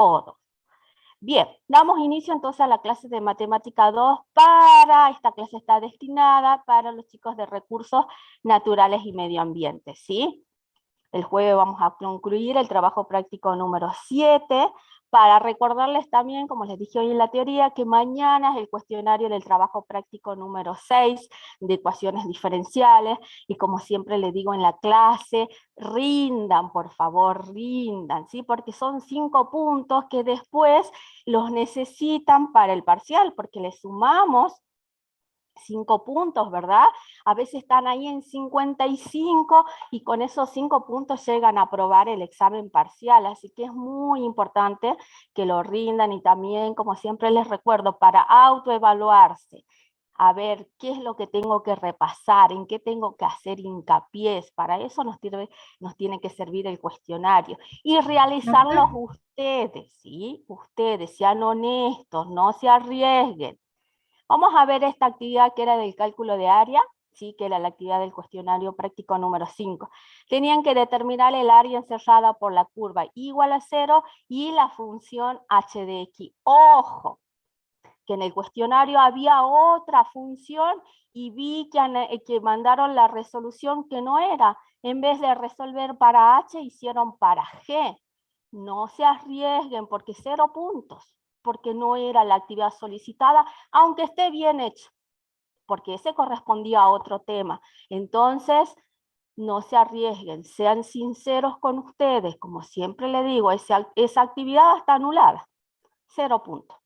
todo. Bien, damos inicio entonces a la clase de Matemática 2 esta clase está destinada para los chicos de Recursos Naturales y Medio Ambiente, ¿sí? El jueves vamos a concluir el trabajo práctico número 7, para recordarles también, como les dije hoy en la teoría, que mañana es el cuestionario del trabajo práctico número 6 de ecuaciones diferenciales, y como siempre les digo en la clase, rindan, por favor, rindan, ¿sí? Porque son 5 puntos que después los necesitan para el parcial, porque les sumamos 5 puntos, ¿verdad? A veces están ahí en 55 y con esos 5 puntos llegan a aprobar el examen parcial, así que es muy importante que lo rindan y también, como siempre les recuerdo, para autoevaluarse, a ver qué es lo que tengo que repasar, en qué tengo que hacer hincapié, para eso nos tiene que servir el cuestionario y realizarlos ustedes, ¿sí? Ustedes, sean honestos, no se arriesguen. Vamos a ver esta actividad que era del cálculo de área, ¿sí? Que era la actividad del cuestionario práctico número 5. Tenían que determinar el área encerrada por la curva igual a 0 y la función h de x. Ojo, que en el cuestionario había otra función y vi que mandaron la resolución que no era. En vez de resolver para h, hicieron para g. No se arriesguen porque 0 puntos, porque no era la actividad solicitada, aunque esté bien hecho, porque ese correspondía a otro tema. Entonces, no se arriesguen, sean sinceros con ustedes, como siempre le digo, esa actividad está anulada, 0 puntos,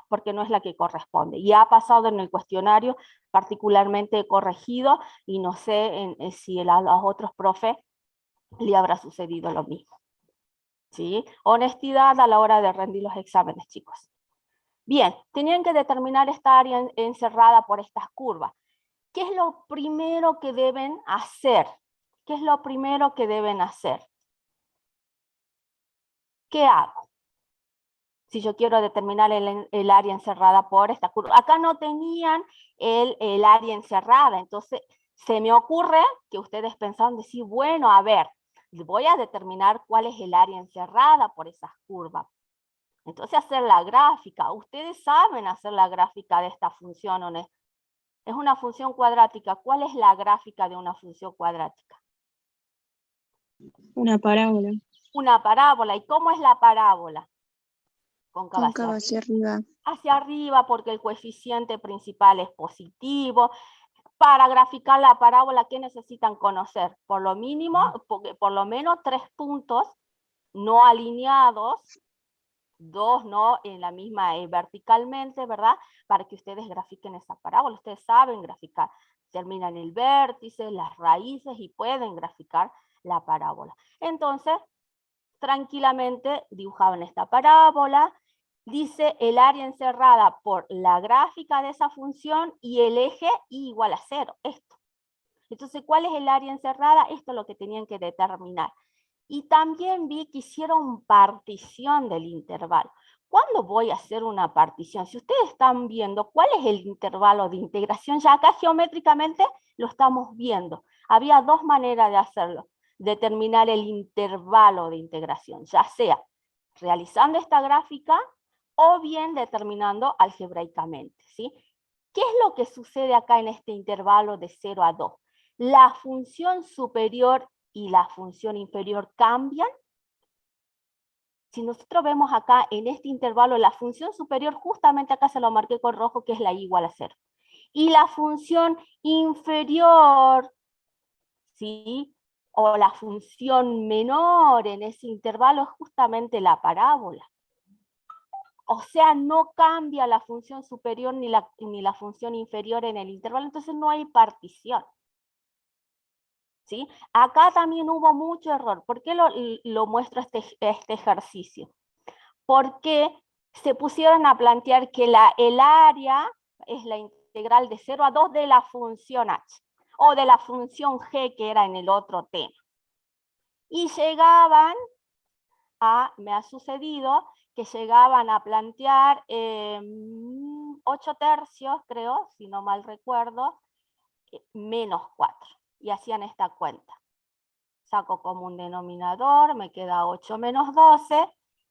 porque no es la que corresponde. Y ha pasado en el cuestionario, particularmente corregido, y no sé si a los otros profes le habrá sucedido lo mismo. ¿Sí? Honestidad a la hora de rendir los exámenes, chicos. Bien, tenían que determinar esta área encerrada por estas curvas. ¿Qué es lo primero que deben hacer? ¿Qué es lo primero que deben hacer? ¿Qué hago? Si yo quiero determinar el área encerrada por esta curva. Acá no tenían el área encerrada, entonces se me ocurre que ustedes pensaron decir, bueno, a ver, voy a determinar cuál es el área encerrada por esas curvas. Entonces hacer la gráfica, ustedes saben hacer la gráfica de esta función, ¿o no? Es una función cuadrática. ¿Cuál es la gráfica de una función cuadrática? Una parábola. Una parábola. ¿Y cómo es la parábola? Cóncava Cóncava hacia arriba. Hacia arriba porque el coeficiente principal es positivo. Para graficar la parábola, ¿qué necesitan conocer? Por lo mínimo, por lo menos 3 puntos no alineados, 2 no en la misma verticalmente, ¿verdad? Para que ustedes grafiquen esa parábola. Ustedes saben graficar, terminan el vértice, las raíces y pueden graficar la parábola. Entonces, tranquilamente dibujaban esta parábola, dice el área encerrada por la gráfica de esa función y el eje igual a 0, esto. Entonces, ¿cuál es el área encerrada? Esto es lo que tenían que determinar. Y también vi que hicieron partición del intervalo. ¿Cuándo voy a hacer una partición? Si ustedes están viendo cuál es el intervalo de integración, ya acá geométricamente lo estamos viendo. Había 2 maneras de hacerlo. Determinar el intervalo de integración, ya sea realizando esta gráfica o bien determinando algebraicamente, ¿sí? ¿Qué es lo que sucede acá en este intervalo de 0 a 2? La función superior y la función inferior cambian. Si nosotros vemos acá en este intervalo, la función superior, justamente acá se lo marqué con rojo, que es la igual a 0. Y la función inferior, ¿sí? O la función menor en ese intervalo es justamente la parábola. O sea, no cambia la función superior ni la función inferior en el intervalo, entonces no hay partición. ¿Sí? Acá también hubo mucho error. ¿Por qué lo muestro este ejercicio? Porque se pusieron a plantear que el área es la integral de 0 a 2 de la función h, o de la función g que era en el otro tema. Y me ha sucedido que llegaban a plantear 8 tercios, creo, si no mal recuerdo, menos 4. Y hacían esta cuenta. Saco como un denominador, me queda 8 menos 12,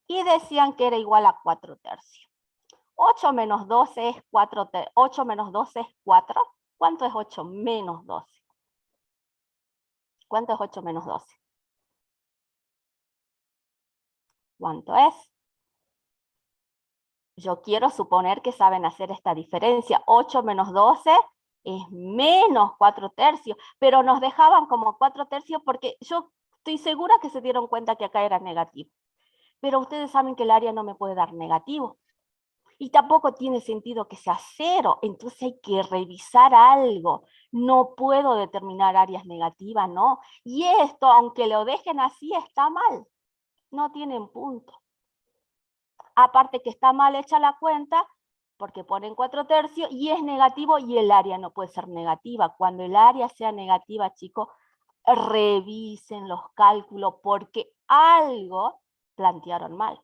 y decían que era igual a 4/3. 8 menos 12 es 8 menos 12 es 4. ¿Cuánto es 8 menos 12? ¿Cuánto es 8 menos 12? ¿Cuánto es? Yo quiero suponer que saben hacer esta diferencia. 8 menos 12 es menos 4/3, pero nos dejaban como 4/3 porque yo estoy segura que se dieron cuenta que acá era negativo. Pero ustedes saben que el área no me puede dar negativo. Y tampoco tiene sentido que sea 0, entonces hay que revisar algo. No puedo determinar áreas negativas, ¿no? Y esto, aunque lo dejen así, está mal. No tienen punto. Aparte que está mal hecha la cuenta, porque ponen 4/3 y es negativo y el área no puede ser negativa. Cuando el área sea negativa, chicos, revisen los cálculos porque algo plantearon mal.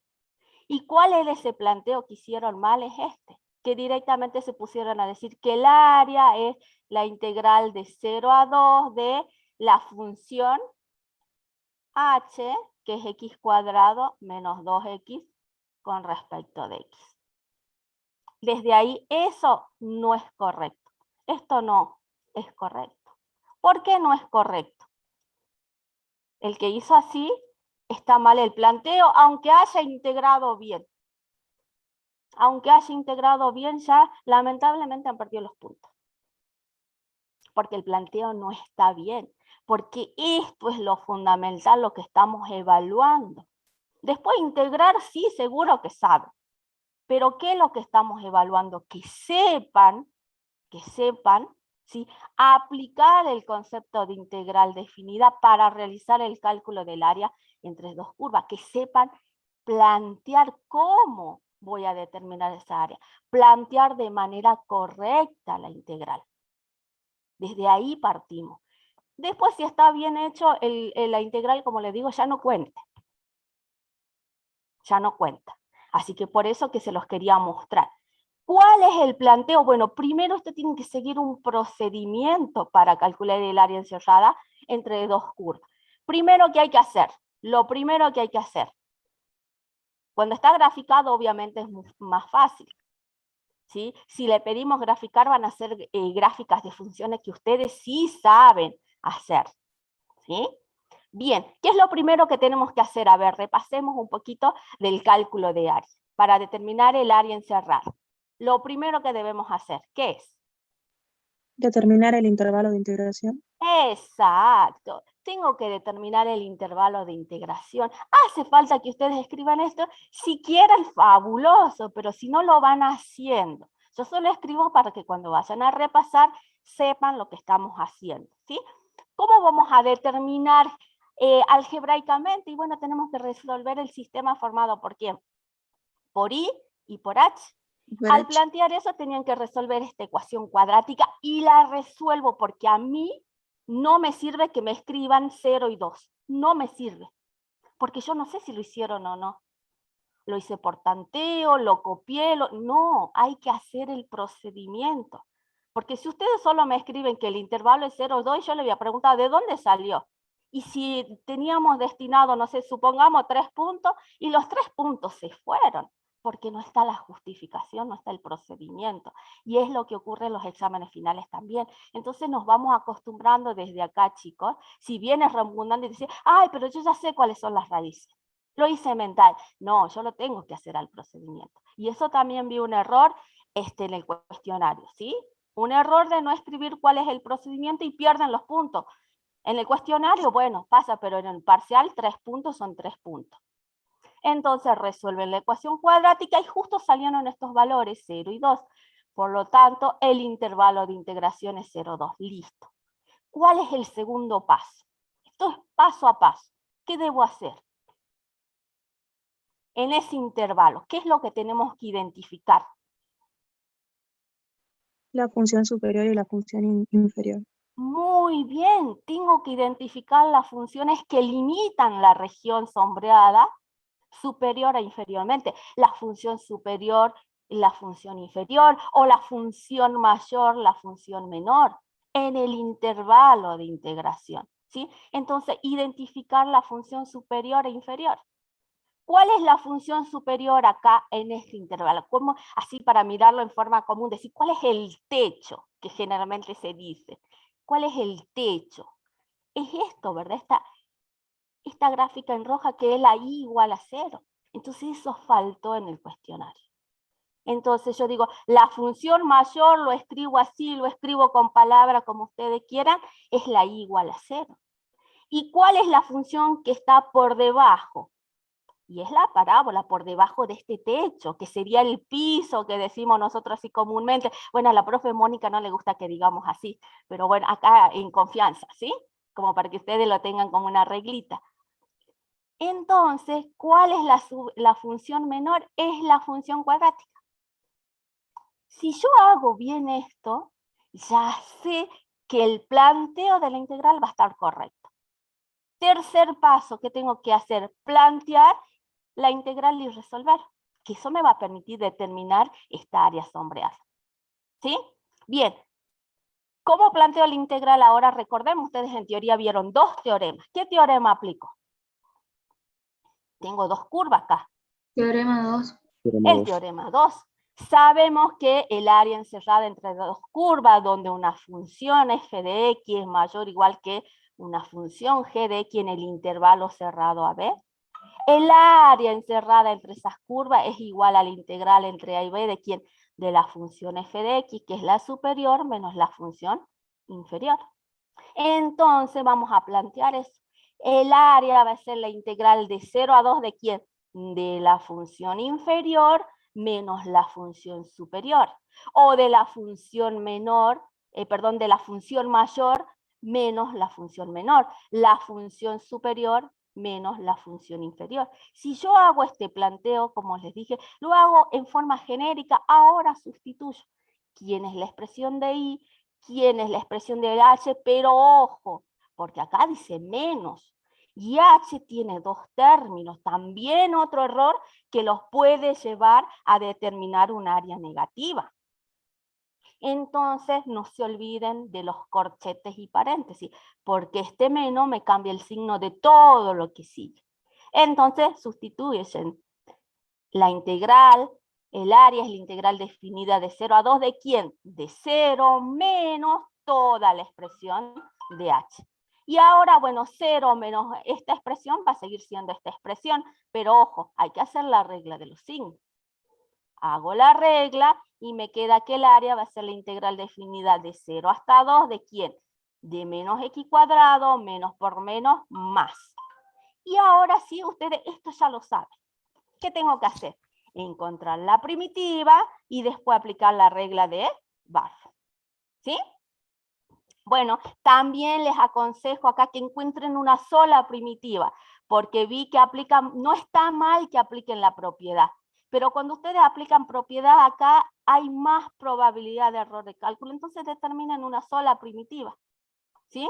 ¿Y cuál es ese planteo que hicieron mal? Es este, que directamente se pusieron a decir que el área es la integral de 0 a 2 de la función h, que es x cuadrado menos 2x con respecto de x. Desde ahí, eso no es correcto. Esto no es correcto. ¿Por qué no es correcto? El que hizo así está mal el planteo, aunque haya integrado bien. Aunque haya integrado bien, ya lamentablemente han perdido los puntos. Porque el planteo no está bien. Porque esto es lo fundamental, lo que estamos evaluando. Después integrar, sí, seguro que saben. Pero ¿qué es lo que estamos evaluando? Que sepan, ¿sí?, aplicar el concepto de integral definida para realizar el cálculo del área entre dos curvas. Que sepan plantear cómo voy a determinar esa área. Plantear de manera correcta la integral. Desde ahí partimos. Después, si está bien hecho, la integral, como les digo, ya no cuenta. Ya no cuenta. Así que por eso que se los quería mostrar. ¿Cuál es el planteo? Bueno, primero usted tiene que seguir un procedimiento para calcular el área encerrada entre dos curvas. Primero, ¿qué hay que hacer? Lo primero que hay que hacer. Cuando está graficado, obviamente es más fácil. ¿Sí? Si le pedimos graficar, van a ser gráficas de funciones que ustedes sí saben hacer. ¿Sí? Bien, ¿qué es lo primero que tenemos que hacer? A ver, repasemos un poquito del cálculo de área para determinar el área encerrada. Lo primero que debemos hacer, ¿qué es? Determinar el intervalo de integración. Exacto. Tengo que determinar el intervalo de integración. Hace falta que ustedes escriban esto. Si quieren, fabuloso, pero si no lo van haciendo. Yo solo escribo para que cuando vayan a repasar sepan lo que estamos haciendo, ¿sí? ¿Cómo vamos a determinar algebraicamente? Y bueno, tenemos que resolver el sistema formado por ¿quién? Por I y por H. Al plantear eso tenían que resolver esta ecuación cuadrática y la resuelvo porque a mí no me sirve que me escriban 0 y 2. No me sirve. Porque yo no sé si lo hicieron o no. Lo hice por tanteo, lo copié, no, hay que hacer el procedimiento. Porque si ustedes solo me escriben que el intervalo es 0 y 2, yo le voy a preguntar, ¿de dónde salió? Y si teníamos destinado, no sé, supongamos 3 puntos, y los 3 puntos se fueron, porque no está la justificación, no está el procedimiento. Y es lo que ocurre en los exámenes finales también. Entonces nos vamos acostumbrando desde acá, chicos. Si vienes redundante y dices, ay, pero yo ya sé cuáles son las raíces. Lo hice mental. No, yo lo tengo que hacer al procedimiento. Y eso también vi un error en el cuestionario, ¿sí? Un error de no escribir cuál es el procedimiento y pierden los puntos. En el cuestionario, bueno, pasa, pero en el parcial 3 puntos son 3 puntos. Entonces resuelven la ecuación cuadrática y justo salieron estos valores, 0 y 2. Por lo tanto, el intervalo de integración es 0, 2. Listo. ¿Cuál es el segundo paso? Esto es paso a paso. ¿Qué debo hacer? En ese intervalo, ¿qué es lo que tenemos que identificar? La función superior y la función inferior. Muy bien, tengo que identificar las funciones que limitan la región sombreada superior e inferiormente. La función superior, la función inferior, o la función mayor, la función menor, en el intervalo de integración, ¿sí? Entonces, identificar la función superior e inferior. ¿Cuál es la función superior acá en este intervalo? ¿Cómo, así para mirarlo en forma común, decir cuál es el techo que generalmente se dice? ¿Cuál es el techo? Es esto, ¿verdad? Esta gráfica en roja que es la I igual a 0. Entonces eso faltó en el cuestionario. Entonces yo digo, la función mayor, lo escribo así, lo escribo con palabras como ustedes quieran, es la I igual a 0. ¿Y cuál es la función que está por debajo? Y es la parábola por debajo de este techo, que sería el piso que decimos nosotros así comúnmente. Bueno, a la profe Mónica no le gusta que digamos así, pero bueno, acá en confianza, ¿sí? Como para que ustedes lo tengan como una reglita. Entonces, ¿cuál es la función menor? Es la función cuadrática. Si yo hago bien esto, ya sé que el planteo de la integral va a estar correcto. Tercer paso que tengo que hacer, plantear la integral y resolver, que eso me va a permitir determinar esta área sombreada. ¿Sí? Bien. ¿Cómo planteo la integral ahora? Recordemos, ustedes en teoría vieron dos teoremas. ¿Qué teorema aplico? Tengo dos curvas acá. Teorema 2. El teorema 2. Sabemos que el área encerrada entre dos curvas, donde una función f de x es mayor o igual que una función g de x en el intervalo cerrado AB, el área encerrada entre esas curvas es igual a la integral entre a y b de quién, de la función f de x, que es la superior, menos la función inferior. Entonces vamos a plantear eso. El área va a ser la integral de 0 a 2 de quién, de la función inferior menos la función superior, o de la función menor, de la función mayor menos la función menor, la función superior menos la función inferior. Si yo hago este planteo, como les dije, lo hago en forma genérica, ahora sustituyo quién es la expresión de y, quién es la expresión de h, pero ojo, porque acá dice menos, y h tiene dos términos, también otro error que los puede llevar a determinar un área negativa. Entonces, no se olviden de los corchetes y paréntesis, porque este menos me cambia el signo de todo lo que sigue. Entonces, sustituyen la integral, el área es la integral definida de 0 a 2, ¿de quién? De 0 menos toda la expresión de h. Y ahora, bueno, 0 menos esta expresión va a seguir siendo esta expresión, pero ojo, hay que hacer la regla de los signos. Hago la regla y me queda que el área va a ser la integral definida de 0 hasta 2, ¿de quién? De menos x cuadrado, menos por menos, más. Y ahora sí, ustedes esto ya lo saben. ¿Qué tengo que hacer? Encontrar la primitiva y después aplicar la regla de Barrow. ¿Sí? Bueno, también les aconsejo acá que encuentren una sola primitiva, porque vi que aplican, no está mal que apliquen la propiedad, pero cuando ustedes aplican propiedad acá hay más probabilidad de error de cálculo, entonces determinen una sola primitiva. ¿Sí?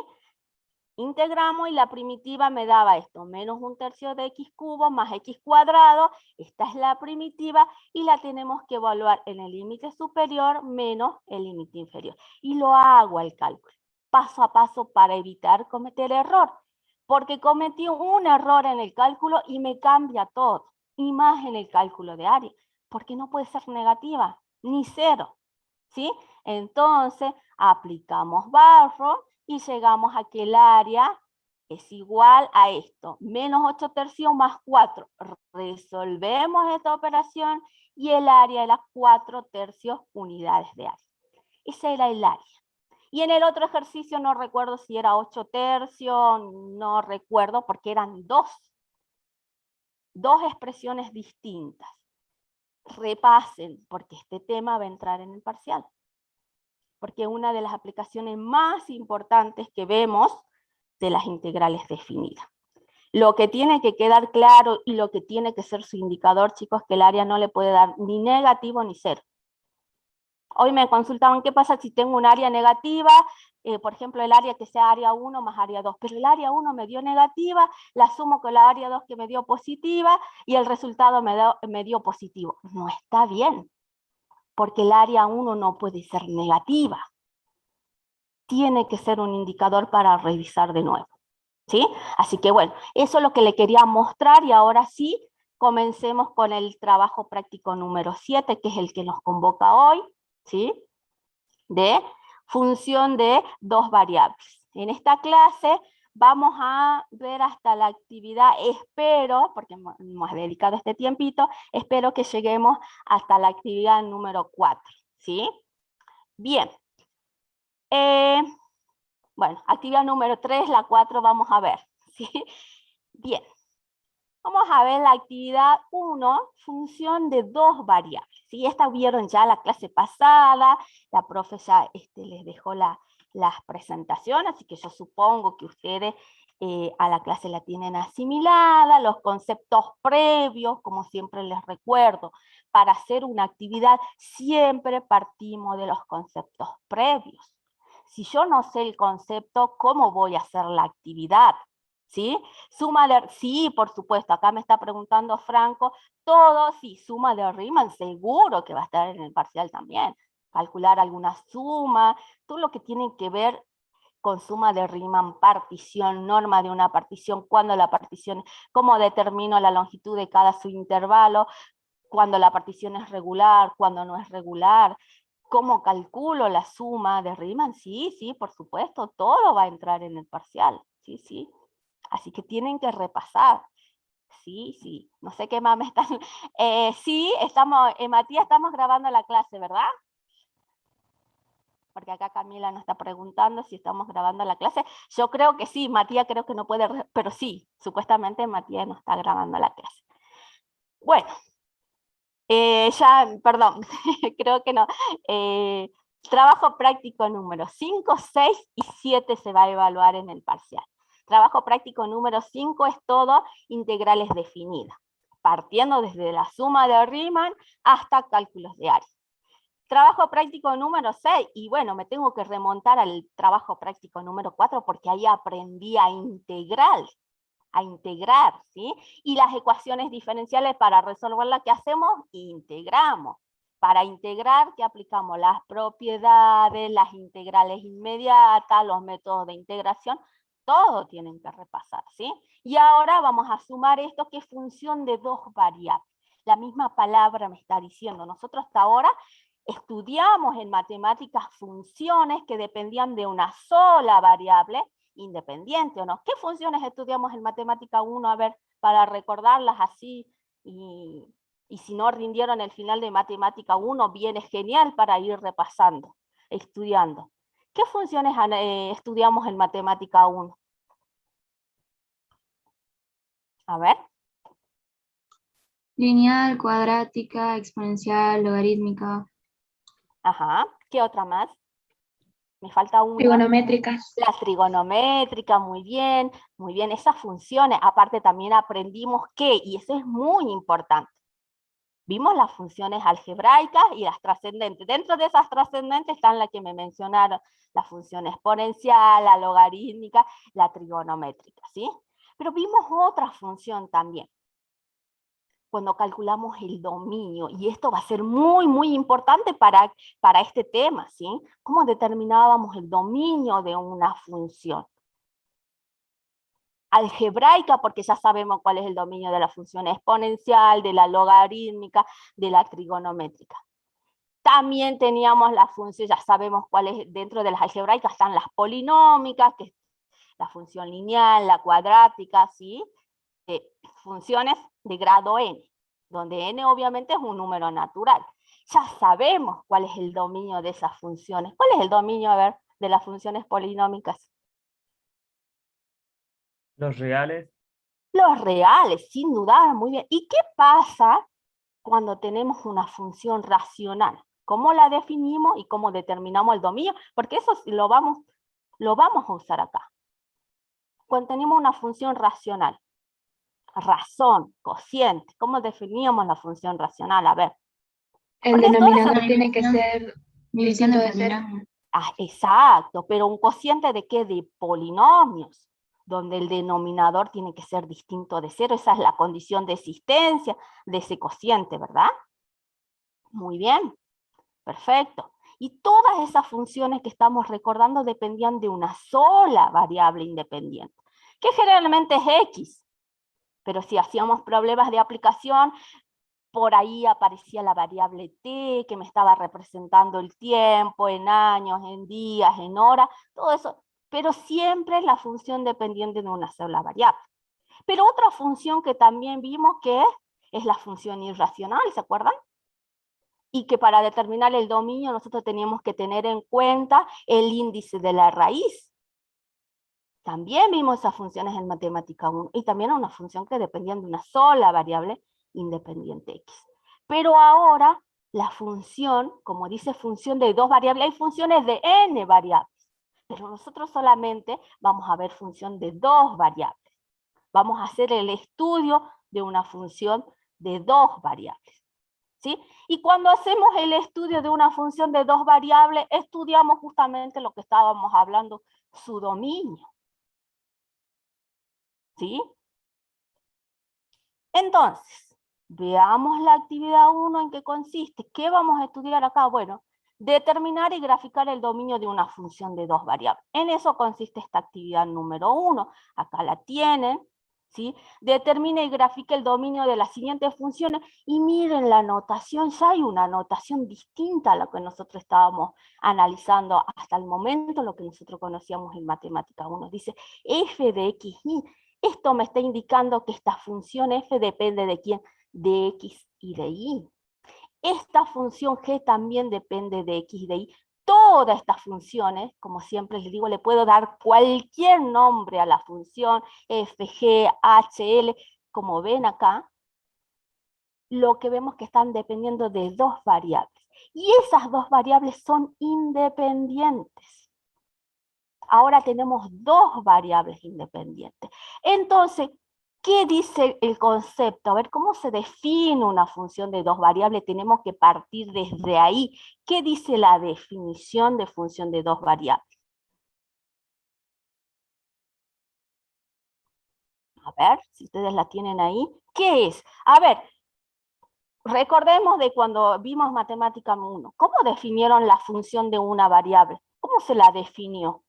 Integramos y la primitiva me daba esto, menos 1/3 de x cubo más x cuadrado, esta es la primitiva y la tenemos que evaluar en el límite superior menos el límite inferior. Y lo hago al cálculo, paso a paso para evitar cometer error, porque cometí un error en el cálculo y me cambia todo, y más en el cálculo de área, porque no puede ser negativa, ni cero, ¿sí? Entonces, aplicamos Barrow, y llegamos a que el área es igual a esto, menos 8/3 más 4. Resolvemos esta operación y el área era 4/3 unidades de área. Ese era el área. Y en el otro ejercicio no recuerdo si era 8/3, no recuerdo porque eran dos expresiones distintas. Repasen, porque este tema va a entrar en el parcial. Porque una de las aplicaciones más importantes que vemos de las integrales definidas. Lo que tiene que quedar claro y lo que tiene que ser su indicador, chicos, que el área no le puede dar ni negativo ni cero. Hoy me consultaban qué pasa si tengo un área negativa, por ejemplo, el área que sea área 1 más área 2, pero el área 1 me dio negativa, la sumo con la área 2 que me dio positiva y el resultado me dio positivo. No está bien, porque el área 1 no puede ser negativa. Tiene que ser un indicador para revisar de nuevo. ¿Sí? Así que bueno, eso es lo que le quería mostrar y ahora sí comencemos con el trabajo práctico número 7, que es el que nos convoca hoy, ¿sí? De función de dos variables. En esta clase vamos a ver hasta la actividad, espero, porque hemos dedicado este tiempito, espero que lleguemos hasta la actividad número 4, ¿sí? Bien. Bueno, actividad número 3, la 4 vamos a ver, ¿sí? Bien. Vamos a ver la actividad 1, función de dos variables. ¿Sí? Esta vieron ya la clase pasada, la profe ya les dejó las presentaciones, así que yo supongo que ustedes a la clase la tienen asimilada, los conceptos previos, como siempre les recuerdo, para hacer una actividad siempre partimos de los conceptos previos. Si yo no sé el concepto, ¿cómo voy a hacer la actividad? ¿Sí? Suma de, sí, por supuesto, acá me está preguntando Franco, todo, sí, suma de Riemann, seguro que va a estar en el parcial también. Calcular alguna suma, todo lo que tiene que ver con suma de Riemann, partición, norma de una partición, cuando la partición, cómo determino la longitud de cada subintervalo, cuando la partición es regular, cuando no es regular, cómo calculo la suma de Riemann, sí, sí, por supuesto, todo va a entrar en el parcial, sí, sí. Así que tienen que repasar. Sí, sí. No sé qué más me están... sí, estamos, Matías, estamos grabando la clase, ¿verdad? Porque acá Camila nos está preguntando si estamos grabando la clase. Yo creo que sí, Matías creo que no puede, pero sí, supuestamente Matías no está grabando la clase. Bueno, perdón, creo que no. Trabajo práctico número 5, 6 y 7 se va a evaluar en el parcial. Trabajo práctico número 5 es todo integrales definidas, partiendo desde la suma de Riemann hasta cálculos de área. Trabajo práctico número 6, y bueno, me tengo que remontar al trabajo práctico número 4 porque ahí aprendí a integrar, ¿sí? Y las ecuaciones diferenciales para resolverlas, ¿qué hacemos? Integramos. Para integrar, ¿qué aplicamos? Las propiedades, las integrales inmediatas, los métodos de integración, todo tienen que repasar, ¿sí? Y ahora vamos a sumar esto que es función de dos variables. La misma palabra me está diciendo, nosotros hasta ahora estudiamos en matemáticas funciones que dependían de una sola variable, independiente o no. ¿Qué funciones estudiamos en matemática 1? A ver, para recordarlas así, y si no rindieron el final de matemática 1, viene genial para ir repasando, estudiando. ¿Qué funciones estudiamos en matemática 1? A ver. Lineal, cuadrática, exponencial, logarítmica. Ajá. ¿Qué otra más? Me falta una. Trigonométricas. La trigonométrica, muy bien, esas funciones. Aparte también aprendimos que, y eso es muy importante, vimos las funciones algebraicas y las trascendentes. Dentro de esas trascendentes están las que me mencionaron, la función exponencial, la logarítmica, la trigonométrica, ¿sí? Pero vimos otra función también, cuando calculamos el dominio, y esto va a ser muy, muy importante para este tema, ¿sí? ¿Cómo determinábamos el dominio de una función? Algebraica, porque ya sabemos cuál es el dominio de la función exponencial, de la logarítmica, de la trigonométrica. También teníamos la función, ya sabemos cuál es, dentro de las algebraicas están las polinómicas, que es la función lineal, la cuadrática, ¿sí? Funciones de grado n, donde n obviamente es un número natural. Ya sabemos cuál es el dominio de esas funciones. ¿Cuál es el dominio, a ver, de las funciones polinómicas? Los reales. Los reales, sin dudar, muy bien. ¿Y qué pasa cuando tenemos una función racional? ¿Cómo la definimos y cómo determinamos el dominio? Porque eso lo vamos a usar acá. Cuando tenemos una función racional, razón, cociente, ¿cómo definíamos la función racional? A ver. El denominador tiene que ser distinto de cero. Ah, exacto, pero un cociente ¿de qué? De polinomios, donde el denominador tiene que ser distinto de cero. Esa es la condición de existencia de ese cociente, ¿verdad? Muy bien, perfecto. Y todas esas funciones que estamos recordando dependían de una sola variable independiente, que generalmente es x. Pero si hacíamos problemas de aplicación, por ahí aparecía la variable t, que me estaba representando el tiempo, en años, en días, en horas, todo eso. Pero siempre es la función dependiente de una sola variable. Pero otra función que también vimos que es la función irracional, ¿se acuerdan? Y que para determinar el dominio nosotros teníamos que tener en cuenta el índice de la raíz. También vimos esas funciones en matemática 1, y también una función que dependía de una sola variable independiente x. Pero ahora la función, como dice función de dos variables, hay funciones de n variables, pero nosotros solamente vamos a ver función de dos variables. Vamos a hacer el estudio de una función de dos variables. ¿Sí? Y cuando hacemos el estudio de una función de dos variables, estudiamos justamente lo que estábamos hablando, su dominio. ¿Sí? Entonces, veamos la actividad 1 en qué consiste. ¿Qué vamos a estudiar acá? Bueno, determinar y graficar el dominio de una función de dos variables. En eso consiste esta actividad número 1. Acá la tienen. ¿Sí? Determina y grafica el dominio de las siguientes funciones, y miren la notación, ya hay una notación distinta a la que nosotros estábamos analizando hasta el momento, lo que nosotros conocíamos en matemática 1. Dice f de x, y esto me está indicando que esta función f depende de quién, de x y de y. Esta función g también depende de x y de y. Todas estas funciones, como siempre les digo, le puedo dar cualquier nombre a la función, f, g, h, l, como ven acá, lo que vemos que están dependiendo de dos variables. Y esas dos variables son independientes. Ahora tenemos dos variables independientes. Entonces, ¿qué dice el concepto? A ver, ¿cómo se define una función de dos variables? Tenemos que partir desde ahí. ¿Qué dice la definición de función de dos variables? A ver, si ustedes la tienen ahí. ¿Qué es? A ver, recordemos de cuando vimos matemática 1. ¿Cómo definieron la función de una variable? ¿Cómo se la definió?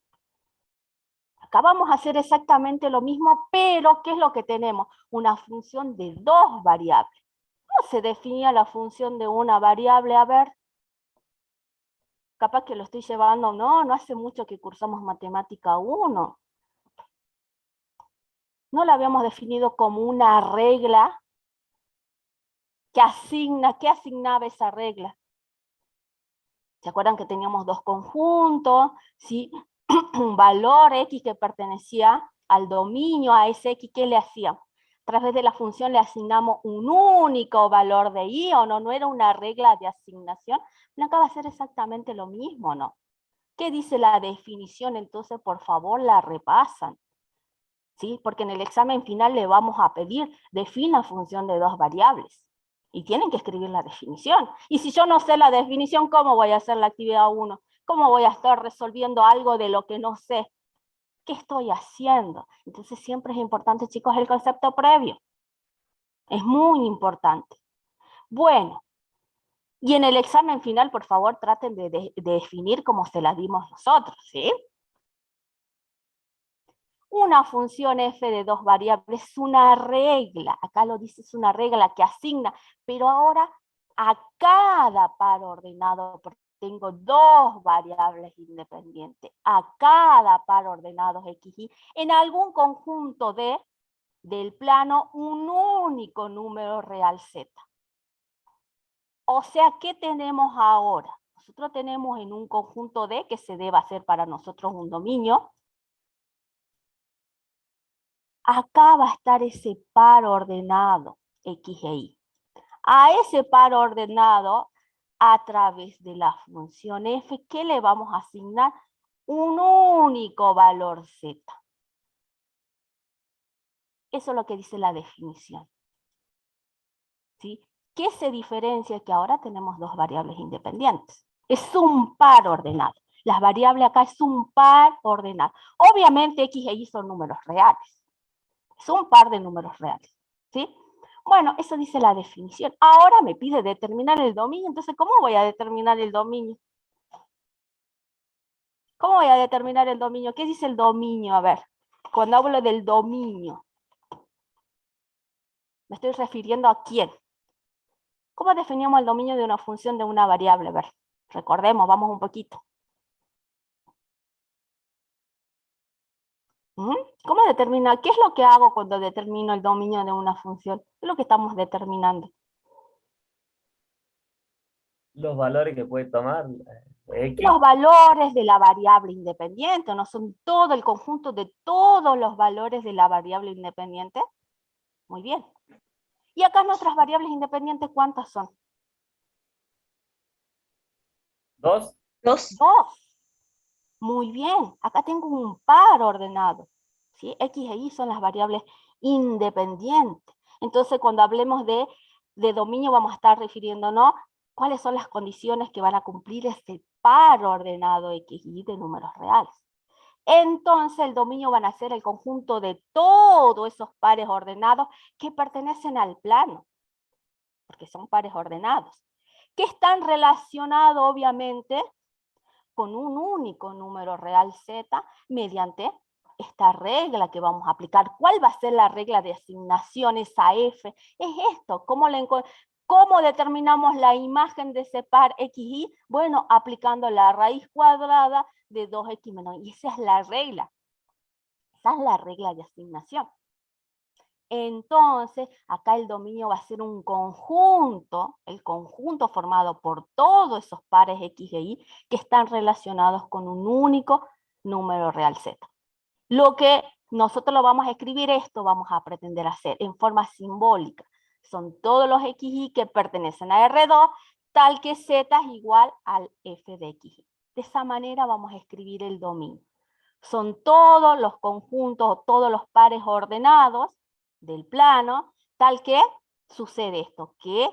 Acá vamos a hacer exactamente lo mismo, pero ¿qué es lo que tenemos? Una función de dos variables. ¿Cómo se definía la función de una variable? A ver, capaz que lo estoy llevando, no hace mucho que cursamos matemática 1. No la habíamos definido como una regla que asigna, ¿qué asignaba esa regla? ¿Se acuerdan que teníamos dos conjuntos? ¿Sí? Un valor x que pertenecía al dominio, a ese x, ¿qué le hacíamos? A través de la función le asignamos un único valor de y, ¿o no? No era una regla de asignación. No acaba de ser exactamente lo mismo, ¿no? ¿Qué dice la definición? Entonces, por favor, la repasan. ¿Sí? Porque en el examen final le vamos a pedir, defina función de dos variables. Y tienen que escribir la definición. Y si yo no sé la definición, ¿cómo voy a hacer la actividad 1? ¿Cómo voy a estar resolviendo algo de lo que no sé? ¿Qué estoy haciendo? Entonces siempre es importante, chicos, el concepto previo. Es muy importante. Bueno, y en el examen final, por favor, traten de definir como se la dimos nosotros, ¿sí? Una función f de dos variables es una regla, acá lo dice, es una regla que asigna, pero ahora a cada par ordenado, porque tengo dos variables independientes, a cada par ordenado x, y en algún conjunto del plano un único número real z. O sea, ¿qué tenemos ahora? Nosotros tenemos en un conjunto D, que se debe hacer para nosotros un dominio. Acá va a estar ese par ordenado, x e y. A ese par ordenado, a través de la función f, ¿qué le vamos a asignar? Un único valor z. Eso es lo que dice la definición. ¿Sí? ¿Qué se diferencia? Que ahora tenemos dos variables independientes. Es un par ordenado. Las variables acá es un par ordenado. Obviamente x e y son números reales. Es un par de números reales. ¿Sí? Bueno, eso dice la definición. Ahora me pide determinar el dominio. Entonces, ¿cómo voy a determinar el dominio? ¿Cómo voy a determinar el dominio? ¿Qué dice el dominio? A ver, cuando hablo del dominio. Me estoy refiriendo a quién. ¿Cómo definimos el dominio de una función de una variable? A ver, recordemos, vamos un poquito. ¿Cómo determina? ¿Qué es lo que hago cuando determino el dominio de una función? ¿Qué es lo que estamos determinando? Los valores que puede tomar X. Los valores de la variable independiente, ¿no? Son todo el conjunto de todos los valores de la variable independiente. Muy bien. Y acá nuestras variables independientes, ¿cuántas son? ¿Dos? Dos. Dos. Muy bien. Acá tengo un par ordenado. ¿Sí? X e Y son las variables independientes. Entonces, cuando hablemos de dominio, vamos a estar refiriéndonos cuáles son las condiciones que van a cumplir este par ordenado X y Y de números reales. Entonces, el dominio van a ser el conjunto de todos esos pares ordenados que pertenecen al plano, porque son pares ordenados, que están relacionados, obviamente, con un único número real Z mediante esta regla que vamos a aplicar. ¿Cuál va a ser la regla de asignación, esa F? Es esto. ¿Cómo determinamos la imagen de ese par XY? Bueno, aplicando la raíz cuadrada de 2x menos. Y esa es la regla. Esa es la regla de asignación. Entonces, acá el dominio va a ser un conjunto, el conjunto formado por todos esos pares X e Y que están relacionados con un único número real Z. Lo que nosotros lo vamos a escribir, esto vamos a pretender hacer en forma simbólica. Son todos los X y que pertenecen a R2, tal que Z es igual al F de X. De esa manera vamos a escribir el dominio. Son todos los conjuntos, todos los pares ordenados del plano, tal que sucede esto, que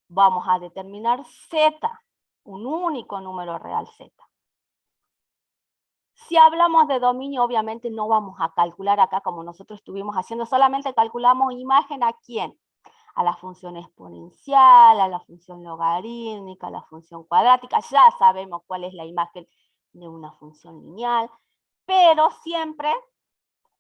vamos a determinar Z, un único número real Z. Si hablamos de dominio, obviamente no vamos a calcular acá como nosotros estuvimos haciendo, solamente calculamos imagen a quién, a la función exponencial, a la función logarítmica, a la función cuadrática, ya sabemos cuál es la imagen de una función lineal, pero siempre,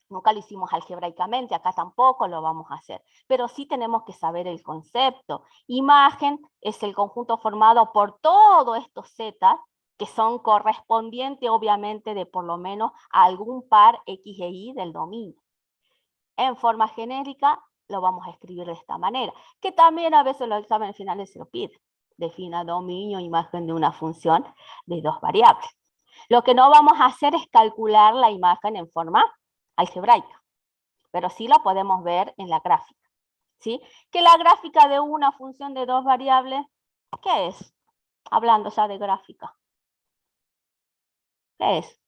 nunca lo hicimos algebraicamente, acá tampoco lo vamos a hacer, pero sí tenemos que saber el concepto. Imagen es el conjunto formado por todos estos Z, que son correspondientes obviamente de por lo menos a algún par X e Y del dominio. En forma genérica lo vamos a escribir de esta manera, que también a veces los exámenes finales se lo piden. Defina dominio, imagen de una función de dos variables. Lo que no vamos a hacer es calcular la imagen en forma algebraica, pero sí lo podemos ver en la gráfica. ¿Sí? Que la gráfica de una función de dos variables, ¿qué es? Hablando ya de gráfica. ¿Qué es?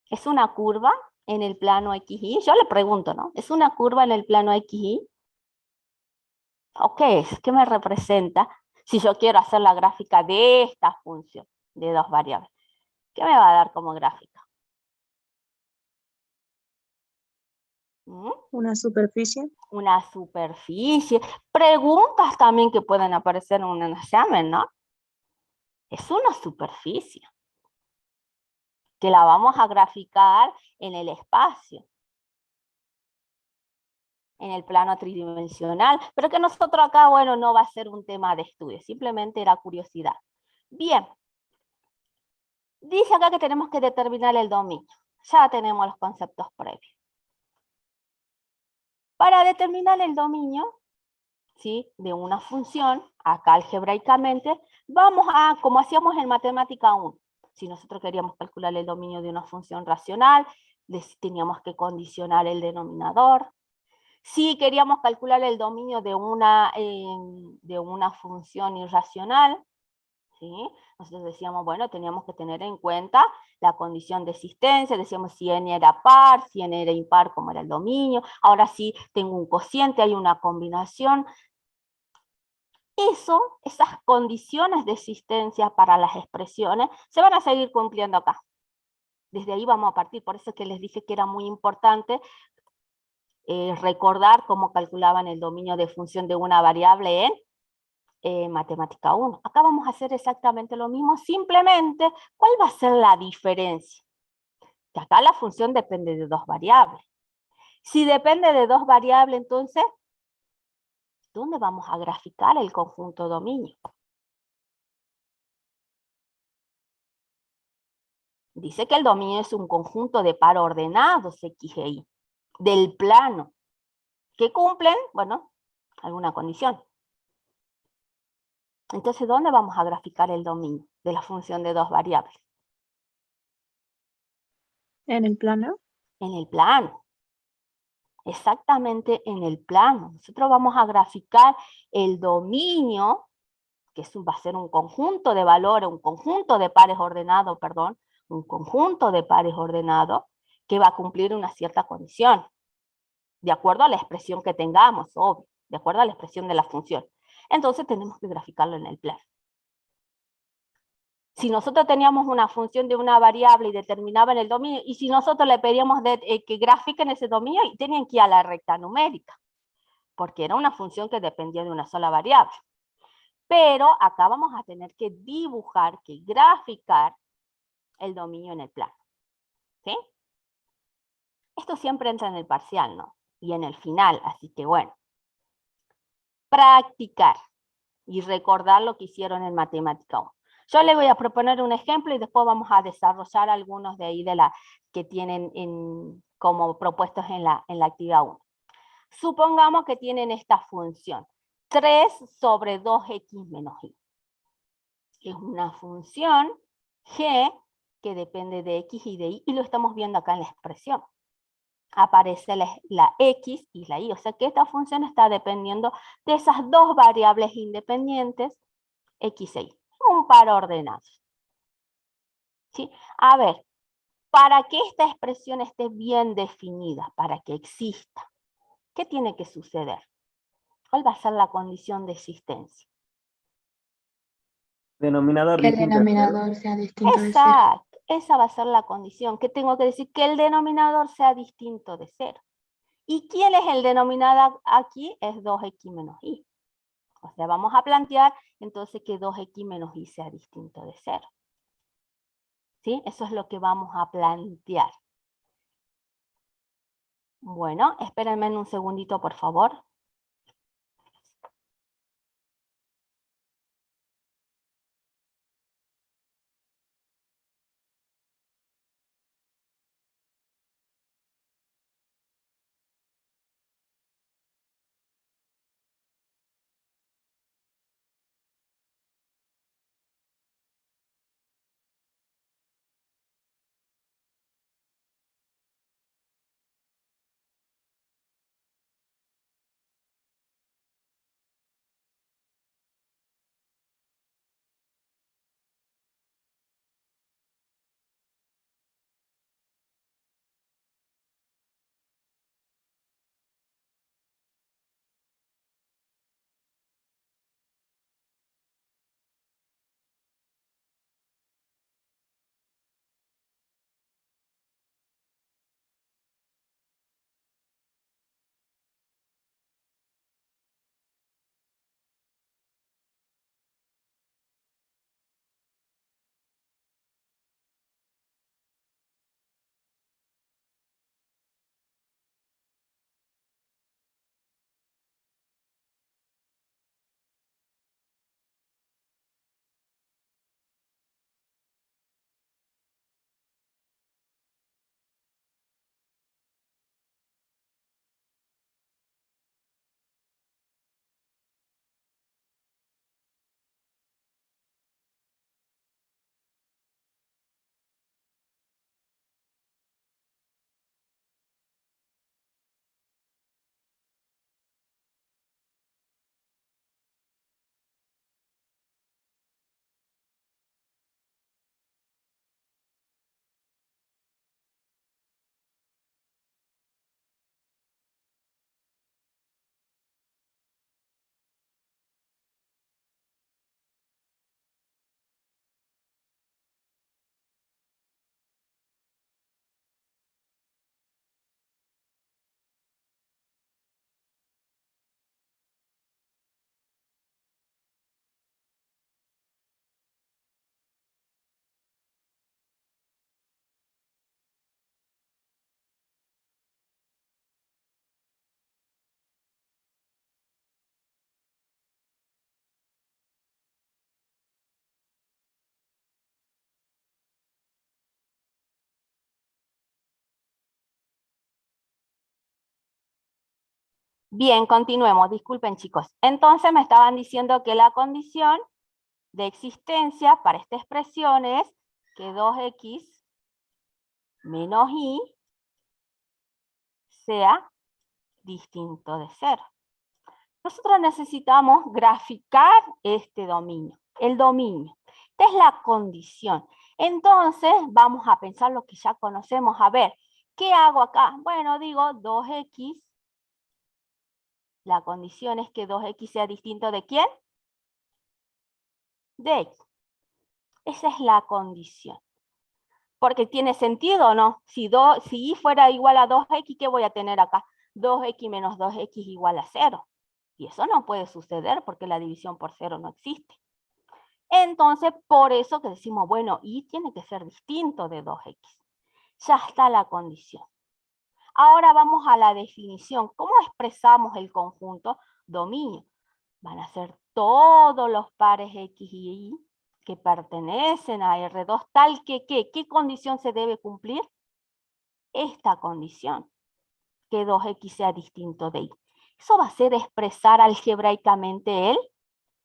¿Es una curva en el plano XY? Yo le pregunto, ¿no? ¿Es una curva en el plano XY? ¿O qué es? ¿Qué me representa si yo quiero hacer la gráfica de esta función de dos variables? ¿Qué me va a dar como gráfica? Una superficie. Una superficie. Preguntas también que pueden aparecer en un examen, ¿no? Es una superficie que la vamos a graficar en el espacio, en el plano tridimensional, pero que nosotros acá, bueno, no va a ser un tema de estudio, simplemente era curiosidad. Bien, dice acá que tenemos que determinar el dominio. Ya tenemos los conceptos previos. Para determinar el dominio, ¿sí?, de una función, acá algebraicamente, vamos a, como hacíamos en matemática 1, si nosotros queríamos calcular el dominio de una función racional, teníamos que condicionar el denominador. Si queríamos calcular el dominio de una función irracional, ¿sí?, nosotros decíamos, bueno, teníamos que tener en cuenta la condición de existencia, decíamos si n era par, si n era impar, como era el dominio. Ahora sí tengo un cociente, hay una combinación. Esas condiciones de existencia para las expresiones se van a seguir cumpliendo acá. Desde ahí vamos a partir, por eso es que les dije que era muy importante recordar cómo calculaban el dominio de función de una variable en matemática 1. Acá vamos a hacer exactamente lo mismo, simplemente, ¿cuál va a ser la diferencia? Que acá la función depende de dos variables. Si depende de dos variables, entonces, ¿dónde vamos a graficar el conjunto dominio? Dice que el dominio es un conjunto de par ordenados X e Y, del plano, que cumplen, bueno, alguna condición. Entonces, ¿dónde vamos a graficar el dominio de la función de dos variables? En el plano. En el plano. Exactamente en el plano. Nosotros vamos a graficar el dominio, que va a ser un conjunto de valores, un conjunto de pares ordenados, perdón, un conjunto de pares ordenados que va a cumplir una cierta condición, de acuerdo a la expresión que tengamos, obvio, de acuerdo a la expresión de la función. Entonces tenemos que graficarlo en el plano. Si nosotros teníamos una función de una variable y determinaba en el dominio, y si nosotros le pedíamos que grafiquen ese dominio, tenían que ir a la recta numérica, porque era una función que dependía de una sola variable. Pero acá vamos a tener que dibujar, que graficar el dominio en el plano. ¿Sí? Esto siempre entra en el parcial, ¿no? Y en el final, así que bueno. Practicar y recordar lo que hicieron en Matemática 1. Yo les voy a proponer un ejemplo y después vamos a desarrollar algunos de ahí que tienen como propuestos en la actividad 1. Supongamos que tienen esta función, 3 sobre 2x menos y. Es una función g que depende de x y de y, y lo estamos viendo acá en la expresión. Aparece la x y la y, o sea que esta función está dependiendo de esas dos variables independientes, x e y. Un par ordenado. ¿Sí? A ver, para que esta expresión esté bien definida, para que exista, ¿qué tiene que suceder? ¿Cuál va a ser la condición de existencia? Denominador Que el distinto de cero. denominador sea distinto de cero. Exacto, esa va a ser la condición. ¿Qué tengo que decir? Que el denominador sea distinto de 0. ¿Y quién es el denominador aquí? Es 2x menos y. O sea, vamos a plantear entonces que 2x menos y sea distinto de 0. ¿Sí? Eso es lo que vamos a plantear. Bueno, espérenme un segundito, por favor. Bien, continuemos. Disculpen, chicos. Entonces me estaban diciendo que la condición de existencia para esta expresión es que 2x menos y sea distinto de 0. Nosotros necesitamos graficar este dominio, el dominio. Esta es la condición. Entonces vamos a pensar lo que ya conocemos. A ver, ¿qué hago acá? Bueno, digo 2x. La condición es que 2x sea distinto ¿de quién? De x. Esa es la condición. Porque tiene sentido, ¿o no? Si y fuera igual a 2x, ¿qué voy a tener acá? 2x menos 2x igual a 0. Y eso no puede suceder porque la división por 0 no existe. Entonces, por eso que decimos, bueno, y tiene que ser distinto de 2x. Ya está la condición. Ahora vamos a la definición. ¿Cómo expresamos el conjunto dominio? Van a ser todos los pares x y y que pertenecen a R2, tal que, ¿qué condición se debe cumplir? Esta condición, que 2x sea distinto de y. Eso va a ser expresar algebraicamente el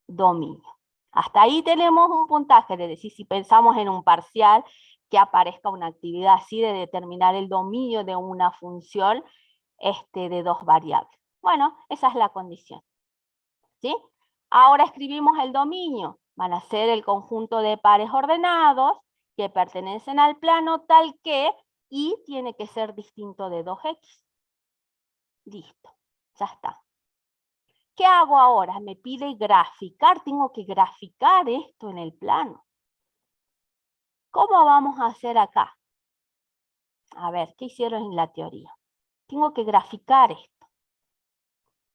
dominio. Hasta ahí tenemos un puntaje, de decir, si pensamos en un parcial, que aparezca una actividad así de determinar el dominio de una función de dos variables. Bueno, esa es la condición. ¿Sí? Ahora escribimos el dominio. Van a ser el conjunto de pares ordenados que pertenecen al plano tal que y tiene que ser distinto de 2x. Listo, ya está. ¿Qué hago ahora? Me pide graficar, tengo que graficar esto en el plano. ¿Cómo vamos a hacer acá? A ver, ¿qué hicieron en la teoría? Tengo que graficar esto.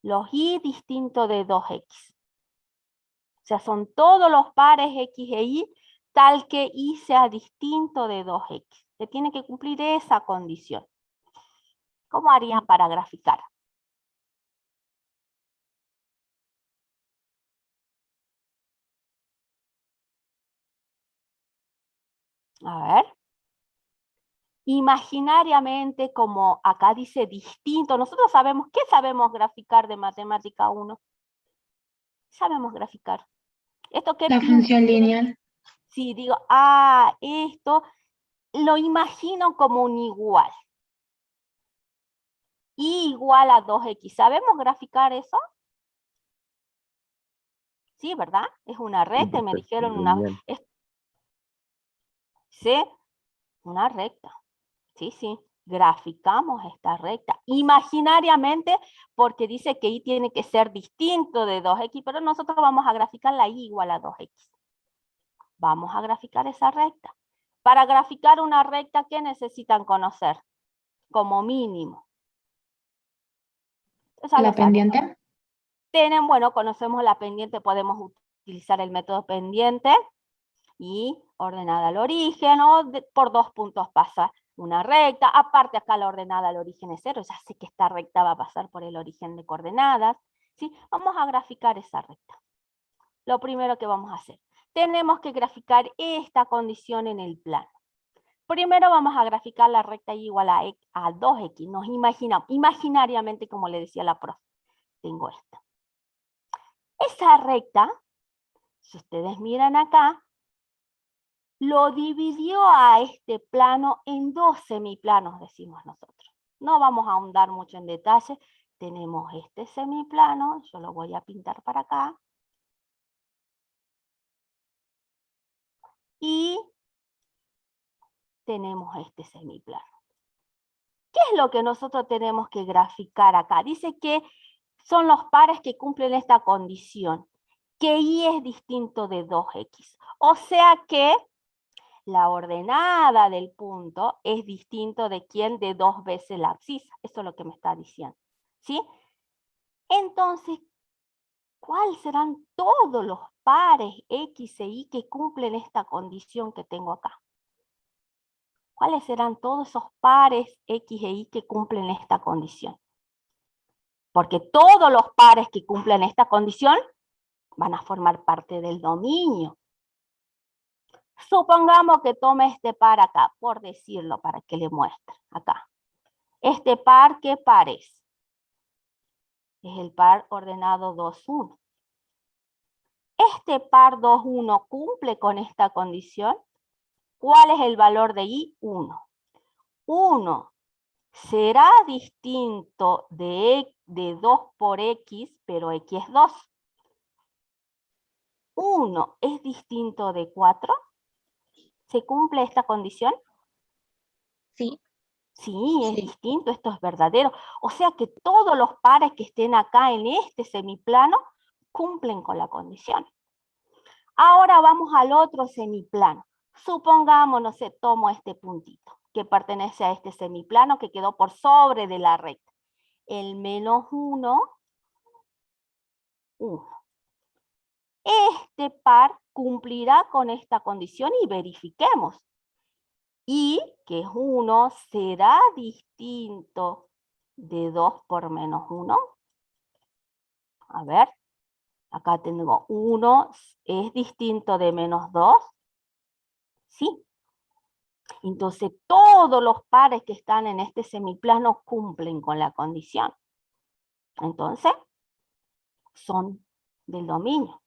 Los y distintos de 2x. O sea, son todos los pares x e y, tal que y sea distinto de 2x. Se tiene que cumplir esa condición. ¿Cómo harían para graficar? A ver. Imaginariamente, como acá dice distinto, nosotros sabemos, ¿qué sabemos graficar de matemática 1? Sabemos graficar. ¿Esto qué La pinta? función lineal. Si digo, esto lo imagino como un igual. Y igual a 2x. ¿Sabemos graficar eso? Sí, ¿verdad? Es una recta, y me dijeron ¿sí? Una recta. Sí. Graficamos esta recta. Imaginariamente, porque dice que y tiene que ser distinto de 2x, pero nosotros vamos a graficar la y igual a 2x. Vamos a graficar esa recta. Para graficar una recta, ¿qué necesitan conocer? Como mínimo. La pendiente. Bueno, conocemos la pendiente, podemos utilizar el método pendiente y ordenada al origen, o por 2 puntos pasa una recta. Aparte acá la ordenada al origen es 0, ya sé que esta recta va a pasar por el origen de coordenadas. ¿Sí? Vamos a graficar esa recta. Lo primero que vamos a hacer, tenemos que graficar esta condición en el plano. Primero vamos a graficar la recta y igual a 2x. Nos imaginamos, imaginariamente, como le decía la profe, tengo esta. Esa recta, si ustedes miran acá, lo dividió a este plano en 2 semiplanos, decimos nosotros. No vamos a ahondar mucho en detalle. Tenemos este semiplano, yo lo voy a pintar para acá. Y tenemos este semiplano. ¿Qué es lo que nosotros tenemos que graficar acá? Dice que son los pares que cumplen esta condición, que y es distinto de 2x. O sea que la ordenada del punto es distinto de quién, de 2 veces la abscisa. Eso es lo que me está diciendo. ¿Sí? Entonces, ¿cuáles serán todos los pares x e y que cumplen esta condición que tengo acá? ¿Cuáles serán todos esos pares x e y que cumplen esta condición? Porque todos los pares que cumplen esta condición van a formar parte del dominio. Supongamos que tome este par acá, por decirlo, para que le muestre acá. Este par, ¿qué par es? Es el par ordenado 2, 1. ¿Este par 2, 1 cumple con esta condición? ¿Cuál es el valor de I? 1. 1 será distinto de 2 por X, pero X es 2. 1 es distinto de 4. ¿Se cumple esta condición? Sí. Sí, es Sí. distinto, esto es verdadero. O sea que todos los pares que estén acá en este semiplano cumplen con la condición. Ahora vamos al otro semiplano. Supongamos, no sé, tomo este puntito que pertenece a este semiplano que quedó por sobre de la recta. El menos 1, 1. Este par cumplirá con esta condición y verifiquemos. Y que es 1 será distinto de 2 por menos 1. A ver, acá tengo 1 es distinto de menos 2. Sí. Entonces todos los pares que están en este semiplano cumplen con la condición. Entonces, son del dominio.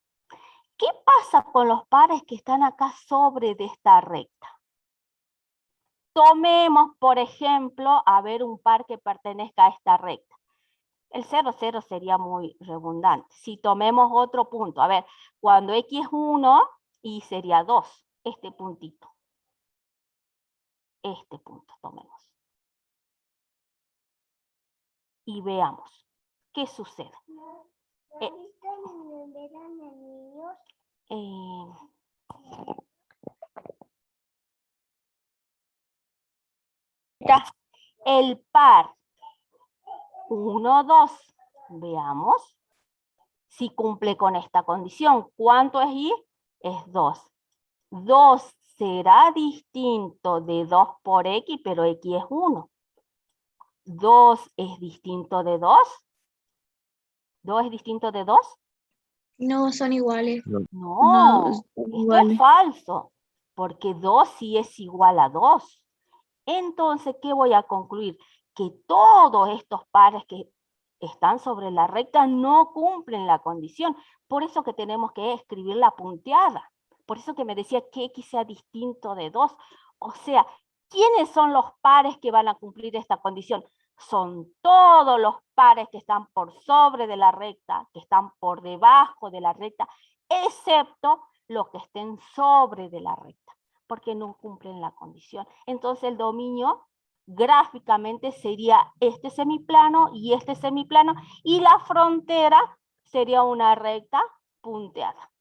¿Qué pasa con los pares que están acá sobre de esta recta? Tomemos, por ejemplo, a ver un par que pertenezca a esta recta. El 0, 0 sería muy redundante. Si tomemos otro punto, a ver, cuando X es 1, Y sería 2, este puntito. Este punto tomemos. Y veamos qué sucede. El par 1, 2, veamos si cumple con esta condición. ¿Cuánto es Y? Es 2. 2 será distinto de 2 por X, pero X es 1. 2 es distinto de 2. 2 es distinto de 2. No, son iguales. No, son esto iguales. es falso, porque 2 sí es igual a 2. Entonces, ¿qué voy a concluir? Que todos estos pares que están sobre la recta no cumplen la condición. Por eso que tenemos que escribir la punteada. Por eso que me decía que X sea distinto de 2. O sea, ¿quiénes son los pares que van a cumplir esta condición? Son todos los pares que están por sobre de la recta, que están por debajo de la recta, excepto los que estén sobre de la recta, porque no cumplen la condición. Entonces el dominio gráficamente sería este semiplano, y la frontera sería una recta punteada.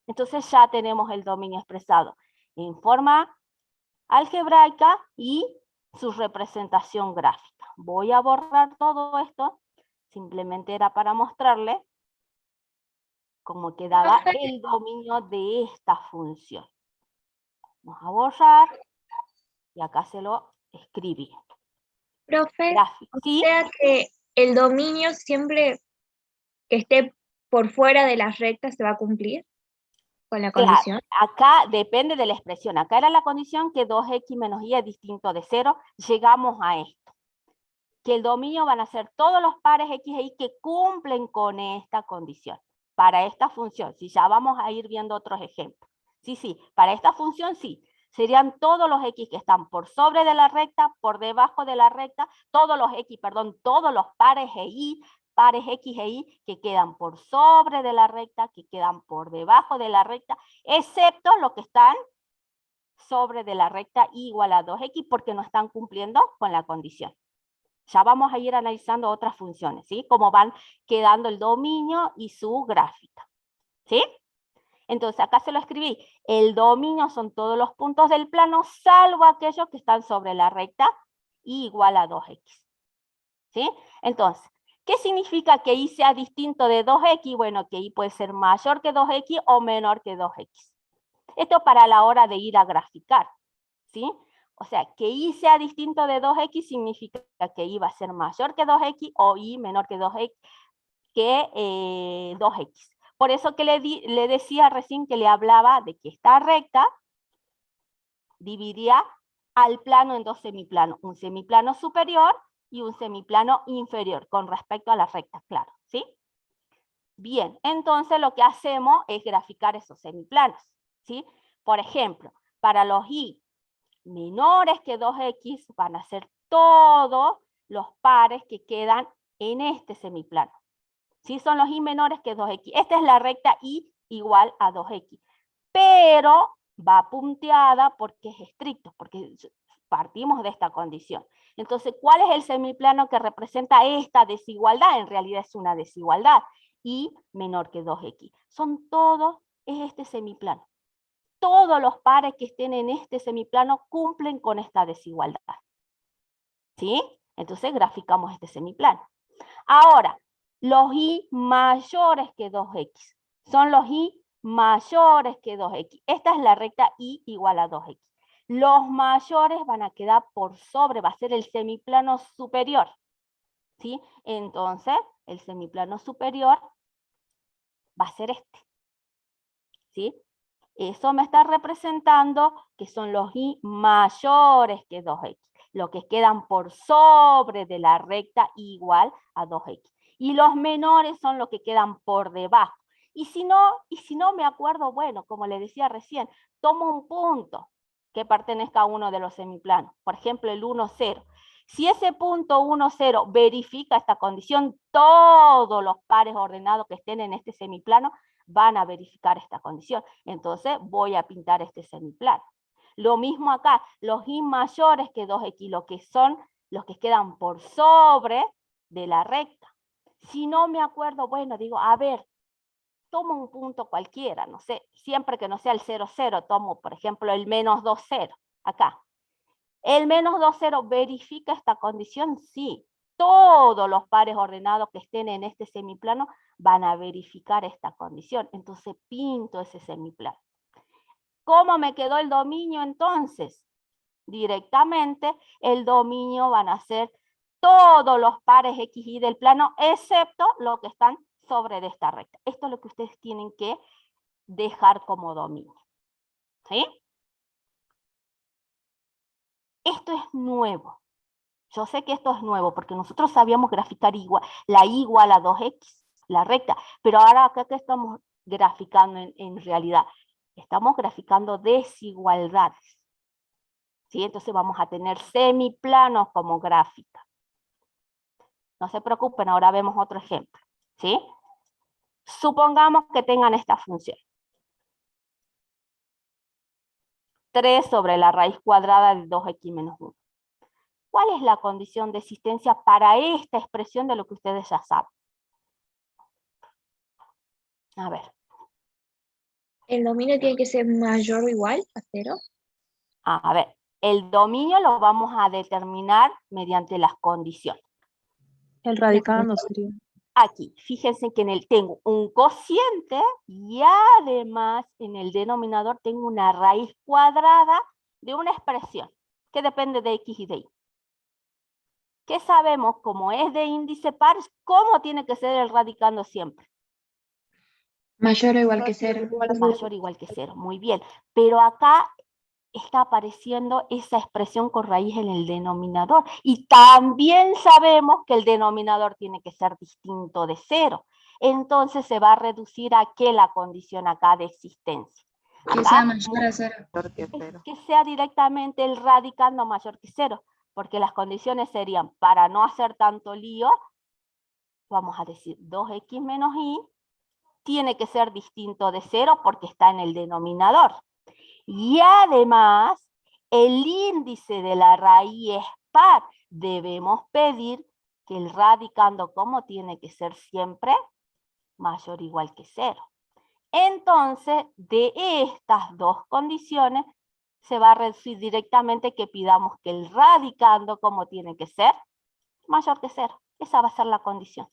Entonces ya tenemos el dominio expresado en forma algebraica y su representación gráfica. Voy a borrar todo esto, simplemente era para mostrarle cómo quedaba el dominio de esta función. Vamos a borrar y acá se lo escribí. Profe, Gráfico, ¿sí? o sea que el dominio siempre que esté por fuera de las rectas se va a cumplir con la Claro, condición. acá depende de la expresión. Acá era la condición que 2x menos y es distinto de 0. Llegamos a esto. Que el dominio van a ser todos los pares x e y que cumplen con esta condición. Para esta función, si ya vamos a ir viendo otros ejemplos. Sí, para esta función sí. Serían todos los x que están por sobre de la recta, por debajo de la recta, todos los pares x e y que quedan por sobre de la recta, que quedan por debajo de la recta, excepto los que están sobre de la recta igual a 2x porque no están cumpliendo con la condición. Ya vamos a ir analizando otras funciones, ¿sí? Cómo van quedando el dominio y su gráfica, ¿sí? Entonces, acá se lo escribí. El dominio son todos los puntos del plano, salvo aquellos que están sobre la recta igual a 2x, ¿sí? Entonces, ¿qué significa que Y sea distinto de 2x? Bueno, que Y puede ser mayor que 2x o menor que 2x. Esto para la hora de ir a graficar, ¿sí? O sea, que Y sea distinto de 2x significa que Y va a ser mayor que 2x o Y menor que 2x. Por eso que le decía recién que le hablaba de que esta recta dividía al plano en dos semiplanos. Un semiplano superior y un semiplano inferior con respecto a la recta, claro, ¿sí? Bien, entonces lo que hacemos es graficar esos semiplanos, ¿sí? Por ejemplo, para los y menores que 2x van a ser todos los pares que quedan en este semiplano. ¿Sí? Son los y menores que 2x. Esta es la recta y igual a 2x. Pero va punteada porque es estricto, porque partimos de esta condición. Entonces, ¿cuál es el semiplano que representa esta desigualdad? En realidad es una desigualdad. Y menor que 2x. Son todos, es este semiplano. Todos los pares que estén en este semiplano cumplen con esta desigualdad. ¿Sí? Entonces graficamos este semiplano. Ahora, los y mayores que 2x. Son los y mayores que 2x. Esta es la recta y igual a 2x. Los mayores van a quedar por sobre, va a ser el semiplano superior. ¿Sí? Entonces, el semiplano superior va a ser este. ¿Sí? Eso me está representando que son los y mayores que 2x. Los que quedan por sobre de la recta igual a 2x. Y los menores son los que quedan por debajo. Y si no me acuerdo, bueno, como le decía recién, tomo un punto que pertenezca a uno de los semiplanos. Por ejemplo, el 1, 0. Si ese punto 1, 0 verifica esta condición, todos los pares ordenados que estén en este semiplano van a verificar esta condición. Entonces voy a pintar este semiplano. Lo mismo acá, los y mayores que 2x, lo que son los que quedan por sobre de la recta. Si no me acuerdo, bueno, digo, a ver, tomo un punto cualquiera, no sé, siempre que no sea el 0, 0, tomo, por ejemplo, el menos 2, 0, acá. El menos 2, 0, ¿verifica esta condición? Sí. Todos los pares ordenados que estén en este semiplano van a verificar esta condición. Entonces pinto ese semiplano. ¿Cómo me quedó el dominio entonces? Directamente el dominio van a ser todos los pares X y del plano, excepto los que están sobre de esta recta. Esto es lo que ustedes tienen que dejar como dominio. ¿Sí? Esto es nuevo. Yo sé que esto es nuevo porque nosotros sabíamos graficar la y igual a 2x, la recta, pero ahora acá que estamos graficando en realidad, estamos graficando desigualdades. ¿Sí? Entonces vamos a tener semiplanos como gráfica. No se preocupen, ahora vemos otro ejemplo. ¿Sí? Supongamos que tengan esta función. 3 sobre la raíz cuadrada de 2x menos 1. ¿Cuál es la condición de existencia para esta expresión de lo que ustedes ya saben? A ver. ¿El dominio tiene que ser mayor o igual a 0? A ver, el dominio lo vamos a determinar mediante las condiciones. El radicando sería. Aquí, fíjense que tengo un cociente y además en el denominador tengo una raíz cuadrada de una expresión que depende de x y de y. ¿Qué sabemos? Como es de índice par, ¿cómo tiene que ser el radicando siempre? Mayor o igual que 0. Mayor o igual que 0, muy bien. Pero acá está apareciendo esa expresión con raíz en el denominador. Y también sabemos que el denominador tiene que ser distinto de 0. Entonces se va a reducir a ¿qué la condición acá de existencia? Que Acá, sea mayor a 0. que sea directamente el radicando mayor que 0. Porque las condiciones serían, para no hacer tanto lío, vamos a decir 2x menos y, tiene que ser distinto de 0 porque está en el denominador. Y además, el índice de la raíz es par. Debemos pedir que el radicando como tiene que ser siempre mayor o igual que 0. Entonces, de estas dos condiciones, se va a reducir directamente que pidamos que el radicando como tiene que ser mayor que 0. Esa va a ser la condición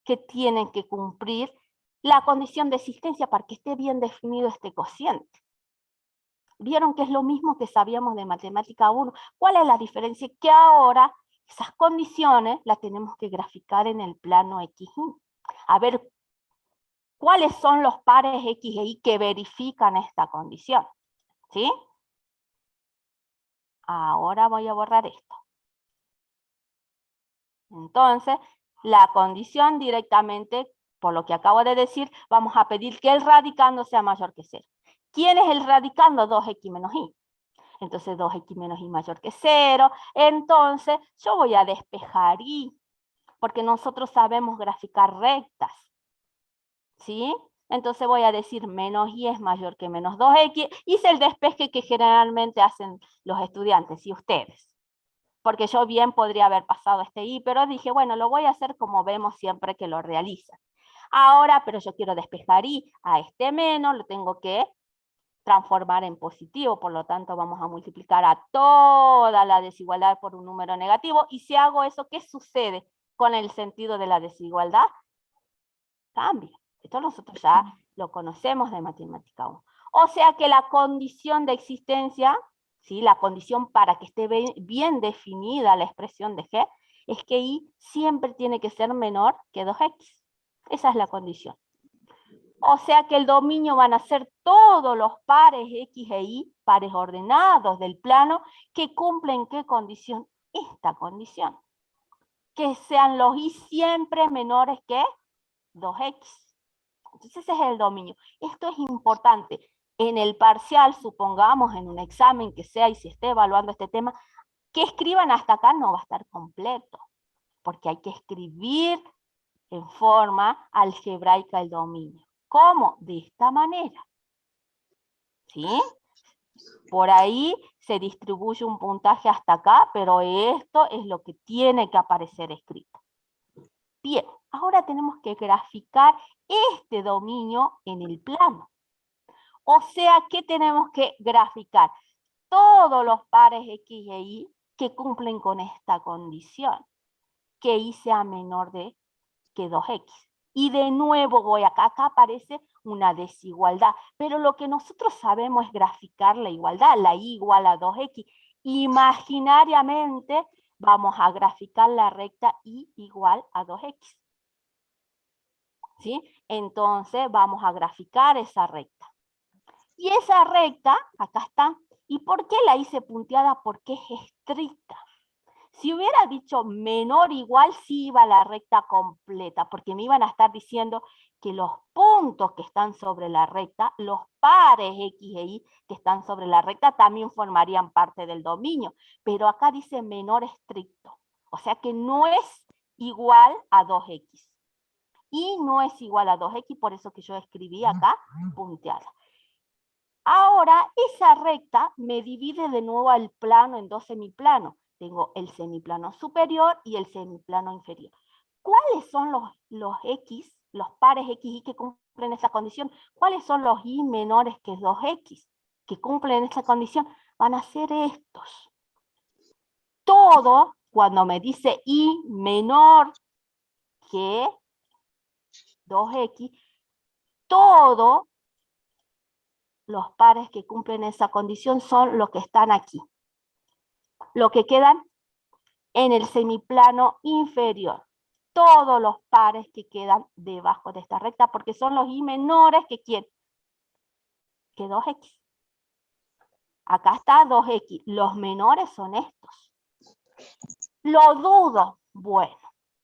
que tienen que cumplir la condición de existencia para que esté bien definido este cociente. Vieron que es lo mismo que sabíamos de matemática 1. ¿Cuál es la diferencia? Que ahora esas condiciones las tenemos que graficar en el plano X. A ver, ¿cuáles son los pares X e Y que verifican esta condición? ¿Sí? Ahora voy a borrar esto. Entonces, la condición directamente, por lo que acabo de decir, vamos a pedir que el radicando sea mayor que 0. ¿Quién es el radicando? 2x menos y. Entonces 2x menos y mayor que 0. Entonces yo voy a despejar y, porque nosotros sabemos graficar rectas. ¿Sí? Entonces voy a decir menos y es mayor que menos 2x. Hice el despeje que generalmente hacen los estudiantes y ustedes. Porque yo bien podría haber pasado este y, pero dije, bueno, lo voy a hacer como vemos siempre que lo realizan. Ahora, pero yo quiero despejar y a este menos, lo tengo que transformar en positivo, por lo tanto vamos a multiplicar a toda la desigualdad por un número negativo, y si hago eso, ¿qué sucede con el sentido de la desigualdad? Cambia. Esto nosotros ya lo conocemos de matemática 1. O sea que la condición de existencia, ¿sí? La condición para que esté bien definida la expresión de G, es que y siempre tiene que ser menor que 2x. Esa es la condición. O sea que el dominio van a ser todos los pares X e Y, pares ordenados del plano, que cumplen ¿qué condición? Esta condición. Que sean los Y siempre menores que 2X. Entonces ese es el dominio. Esto es importante. En el parcial, supongamos, en un examen que sea y se esté evaluando este tema, que escriban hasta acá no va a estar completo, porque hay que escribir en forma algebraica el dominio. ¿Cómo? De esta manera. ¿Sí? Por ahí se distribuye un puntaje hasta acá, pero esto es lo que tiene que aparecer escrito. Bien, ahora tenemos que graficar este dominio en el plano. O sea que tenemos que graficar todos los pares X e Y que cumplen con esta condición, que Y sea menor que 2X. Y de nuevo voy acá aparece una desigualdad, pero lo que nosotros sabemos es graficar la igualdad, la Y igual a 2X. Imaginariamente vamos a graficar la recta Y igual a 2X. ¿Sí? Entonces vamos a graficar esa recta. Y esa recta, acá está. ¿Y por qué la hice punteada? Porque es estricta. Si hubiera dicho menor o igual, sí iba a la recta completa, porque me iban a estar diciendo que los puntos que están sobre la recta, los pares X e Y que están sobre la recta, también formarían parte del dominio. Pero acá dice menor estricto. O sea que no es igual a 2X. Y no es igual a 2X, por eso que yo escribí acá punteada. Ahora, esa recta me divide de nuevo el plano en dos semiplanos. Tengo el semiplano superior y el semiplano inferior. ¿Cuáles son los X, los pares X y que cumplen esa condición? ¿Cuáles son los Y menores que 2X que cumplen esa condición? Van a ser estos. Todo, cuando me dice Y menor que 2X, todo los pares que cumplen esa condición son los que están aquí. Los que quedan en el semiplano inferior. Todos los pares que quedan debajo de esta recta, porque son los Y menores que ¿quién? Que 2X. Acá está 2X. Los menores son estos. Lo dudo. Bueno,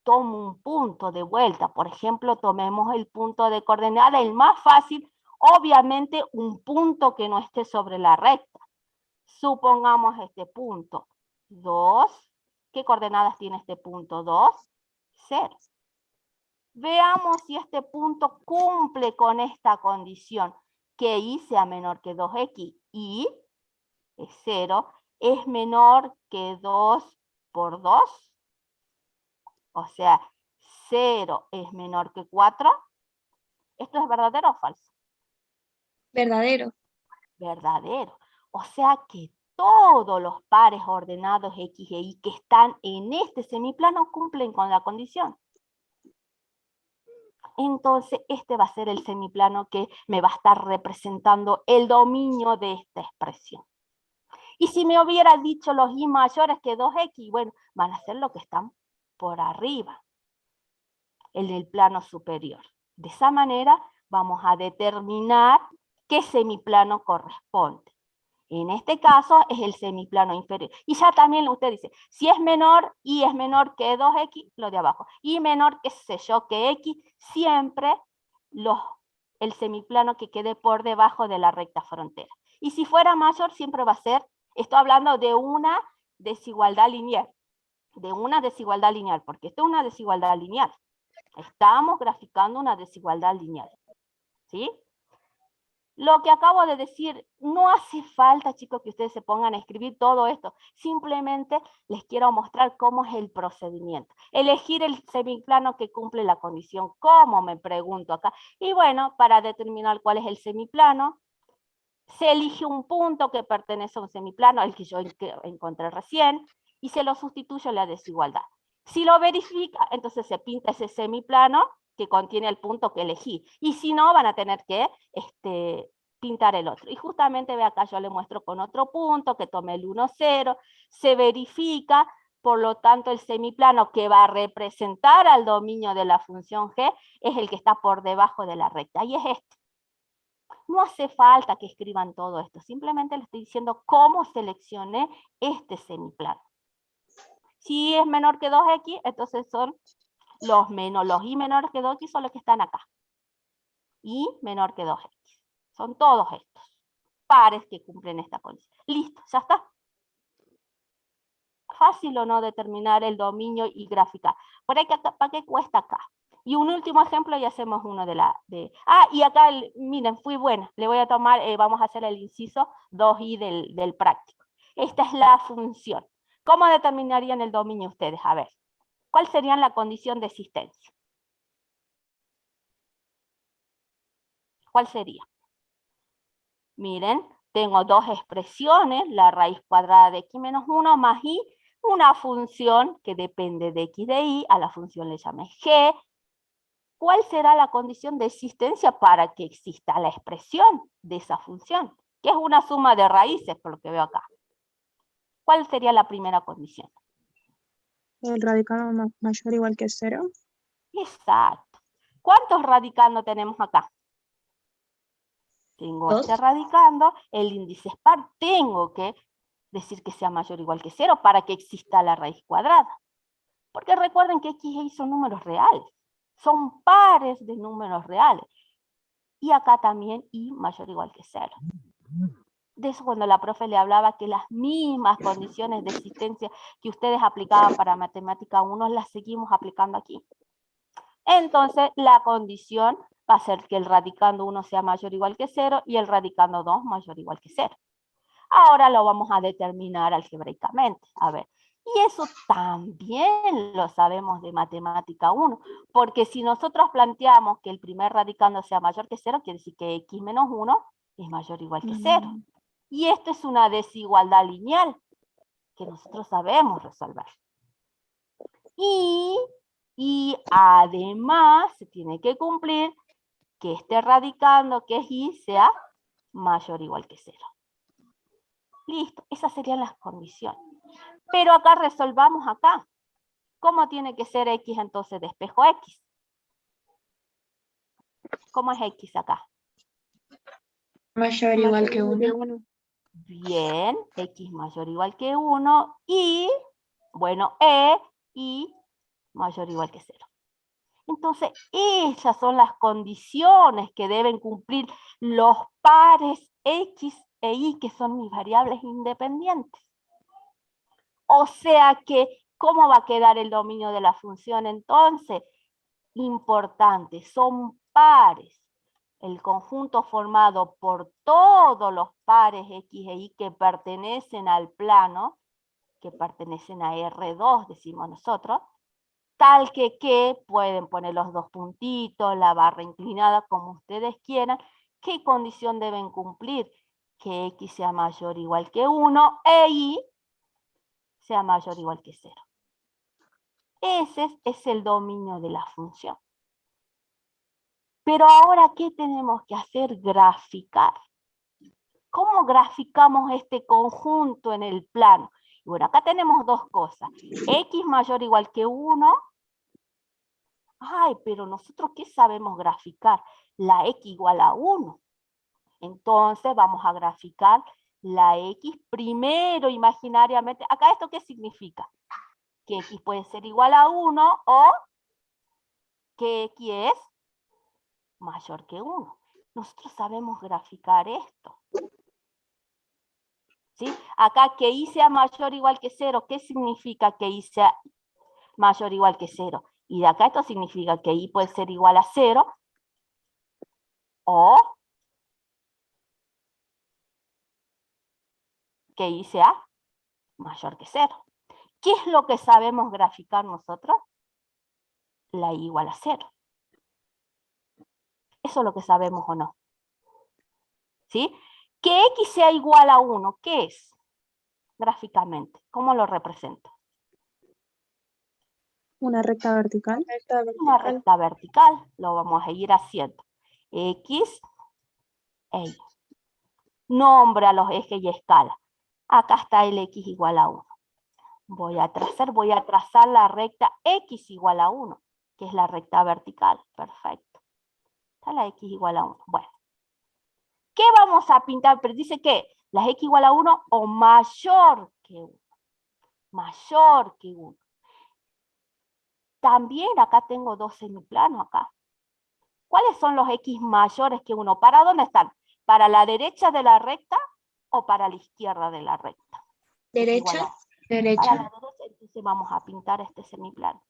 tomo un punto de vuelta. Por ejemplo, tomemos el punto de coordenada, el más fácil. Obviamente, un punto que no esté sobre la recta. Supongamos este punto. 2. ¿Qué coordenadas tiene este punto? 2, 0. Veamos si este punto cumple con esta condición, que Y sea menor que 2X. Y es 0, es menor que 2 por 2. O sea, 0 es menor que 4. ¿Esto es verdadero o falso? Verdadero. Verdadero. O sea que todos los pares ordenados X e Y que están en este semiplano cumplen con la condición. Entonces este va a ser el semiplano que me va a estar representando el dominio de esta expresión. Y si me hubiera dicho los Y mayores que 2X, bueno, van a ser los que están por arriba, en el plano superior. De esa manera vamos a determinar qué semiplano corresponde. En este caso es el semiplano inferior. Y ya también usted dice, si es menor, y es menor que 2x, lo de abajo. Y menor, qué sé yo, que x, siempre el semiplano que quede por debajo de la recta frontera. Y si fuera mayor, siempre va a ser, estoy hablando de una desigualdad lineal. De una desigualdad lineal, porque esto es una desigualdad lineal. Estamos graficando una desigualdad lineal. ¿Sí? Lo que acabo de decir, no hace falta, chicos, que ustedes se pongan a escribir todo esto. Simplemente les quiero mostrar cómo es el procedimiento. Elegir el semiplano que cumple la condición. ¿Cómo? Me pregunto acá. Y bueno, para determinar cuál es el semiplano, se elige un punto que pertenece a un semiplano, el que yo encontré recién, y se lo sustituye a la desigualdad. Si lo verifica, entonces se pinta ese semiplano que contiene el punto que elegí. Y si no, van a tener que pintar el otro. Y justamente ve acá, yo le muestro con otro punto, que tomé el 1, 0, se verifica, por lo tanto el semiplano que va a representar al dominio de la función g es el que está por debajo de la recta, y es este. No hace falta que escriban todo esto, simplemente les estoy diciendo cómo seleccioné este semiplano. Si es menor que 2x, entonces son los y menores que 2x son los que están acá. Y menor que 2x. Son todos estos pares que cumplen esta condición. Listo, ya está. Fácil o no determinar el dominio y graficar. Por ahí, ¿para qué cuesta acá? Y un último ejemplo y hacemos uno y acá, miren, fui buena. Le voy a tomar, vamos a hacer el inciso 2i del práctico. Esta es la función. ¿Cómo determinarían el dominio ustedes? A ver, ¿cuál sería la condición de existencia? ¿Cuál sería? Miren, tengo dos expresiones, la raíz cuadrada de x menos 1 más y, una función que depende de x de y, a la función le llamé g. ¿Cuál será la condición de existencia para que exista la expresión de esa función? Que es una suma de raíces, por lo que veo acá. ¿Cuál sería la primera condición? El radicando mayor o igual que 0. Exacto. ¿Cuántos radicando tenemos acá? Tengo 2. este radicando, el índice es par, tengo que decir que sea mayor o igual que 0 para que exista la raíz cuadrada. Porque recuerden que x y y son números reales. Son pares de números reales. Y acá también y mayor o igual que 0. De eso cuando la profe le hablaba que las mismas condiciones de existencia que ustedes aplicaban para matemática 1 las seguimos aplicando aquí. Entonces la condición va a ser que el radicando 1 sea mayor o igual que 0 y el radicando 2 mayor o igual que 0. Ahora lo vamos a determinar algebraicamente. A ver, y eso también lo sabemos de matemática 1, porque si nosotros planteamos que el primer radicando sea mayor que 0, quiere decir que x menos 1 es mayor o igual que 0. Y esto es una desigualdad lineal que nosotros sabemos resolver. Y además se tiene que cumplir que este radicando, que es y, sea mayor o igual que 0. Listo, esas serían las condiciones. Pero acá resolvamos acá. ¿Cómo tiene que ser x entonces de espejo x? ¿Cómo es x acá? Mayor o igual que 1. Bien, x mayor o igual que 1 y, bueno, y mayor o igual que 0. Entonces, esas son las condiciones que deben cumplir los pares x e y, que son mis variables independientes. O sea que, ¿cómo va a quedar el dominio de la función entonces? Importante, son pares. El conjunto formado por todos los pares x e y que pertenecen al plano, que pertenecen a R2, decimos nosotros, tal que pueden poner los dos puntitos, la barra inclinada, como ustedes quieran. ¿Qué condición deben cumplir? Que x sea mayor o igual que 1 e y sea mayor o igual que 0. Ese es el dominio de la función. Pero ahora, ¿qué tenemos que hacer? Graficar. ¿Cómo graficamos este conjunto en el plano? Bueno, acá tenemos dos cosas. X mayor o igual que 1. Ay, pero nosotros, ¿qué sabemos graficar? La X igual a 1. Entonces vamos a graficar la X primero imaginariamente. Acá esto ¿qué significa? Que X puede ser igual a 1 o que X es mayor que 1. Nosotros sabemos graficar esto. ¿Sí? Acá que Y sea mayor o igual que 0, ¿qué significa que Y sea mayor o igual que 0? Y de acá esto significa que Y puede ser igual a 0 o que Y sea mayor que 0. ¿Qué es lo que sabemos graficar nosotros? La Y igual a 0. Eso es lo que sabemos o no. ¿Sí? Que X sea igual a 1, ¿qué es? Gráficamente, ¿cómo lo represento? Una recta vertical. Una recta vertical, lo vamos a ir haciendo. X e Y. Nombre a los ejes y escala. Acá está el X igual a 1. Voy a trazar la recta X igual a 1, que es la recta vertical. Perfecto. Está la X igual a 1. Bueno. ¿Qué vamos a pintar? Pero dice que las X igual a 1 o mayor que 1. Mayor que 1. También acá tengo dos semiplanos acá. ¿Cuáles son los X mayores que 1? ¿Para dónde están? ¿Para la derecha de la recta o para la izquierda de la recta? Derecha. Para la derecha, entonces vamos a pintar este semiplano.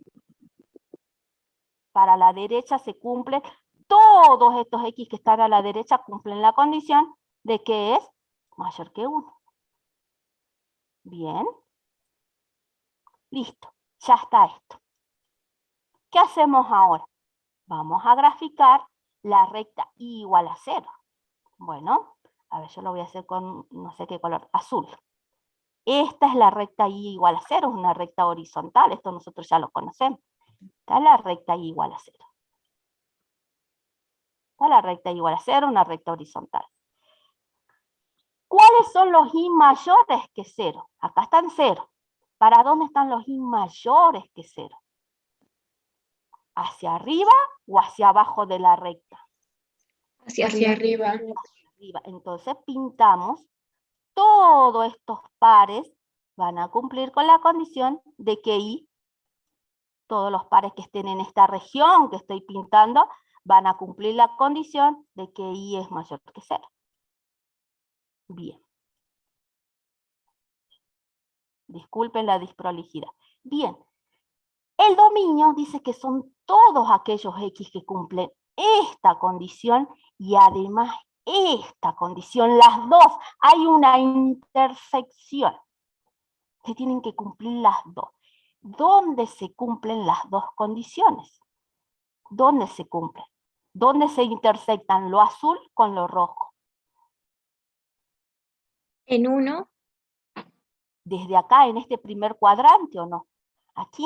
Para la derecha se cumplen, todos estos X que están a la derecha cumplen la condición de que es mayor que 1. Bien. Listo, ya está esto. ¿Qué hacemos ahora? Vamos a graficar la recta Y igual a 0. Bueno, a ver, yo lo voy a hacer con no sé qué color, azul. Esta es la recta Y igual a 0, es una recta horizontal, esto nosotros ya lo conocemos. Está la recta Y igual a 0. Está la recta Y igual a 0, una recta horizontal. ¿Cuáles son los Y mayores que 0? Acá están 0. ¿Para dónde están los Y mayores que 0? ¿Hacia arriba o hacia abajo de la recta? Hacia arriba. Hacia arriba. Entonces pintamos todos estos pares, van a cumplir con la condición de que Y, todos los pares que estén en esta región que estoy pintando, van a cumplir la condición de que Y es mayor que 0. Bien. Disculpen la disprolijidad. Bien. El dominio dice que son todos aquellos X que cumplen esta condición y además esta condición, las dos. Hay una intersección. Se tienen que cumplir las dos. ¿Dónde se cumplen las dos condiciones? ¿Dónde se cumplen? ¿Dónde se intersectan lo azul con lo rojo? En 1. Desde acá, en este primer cuadrante, ¿o no? Aquí.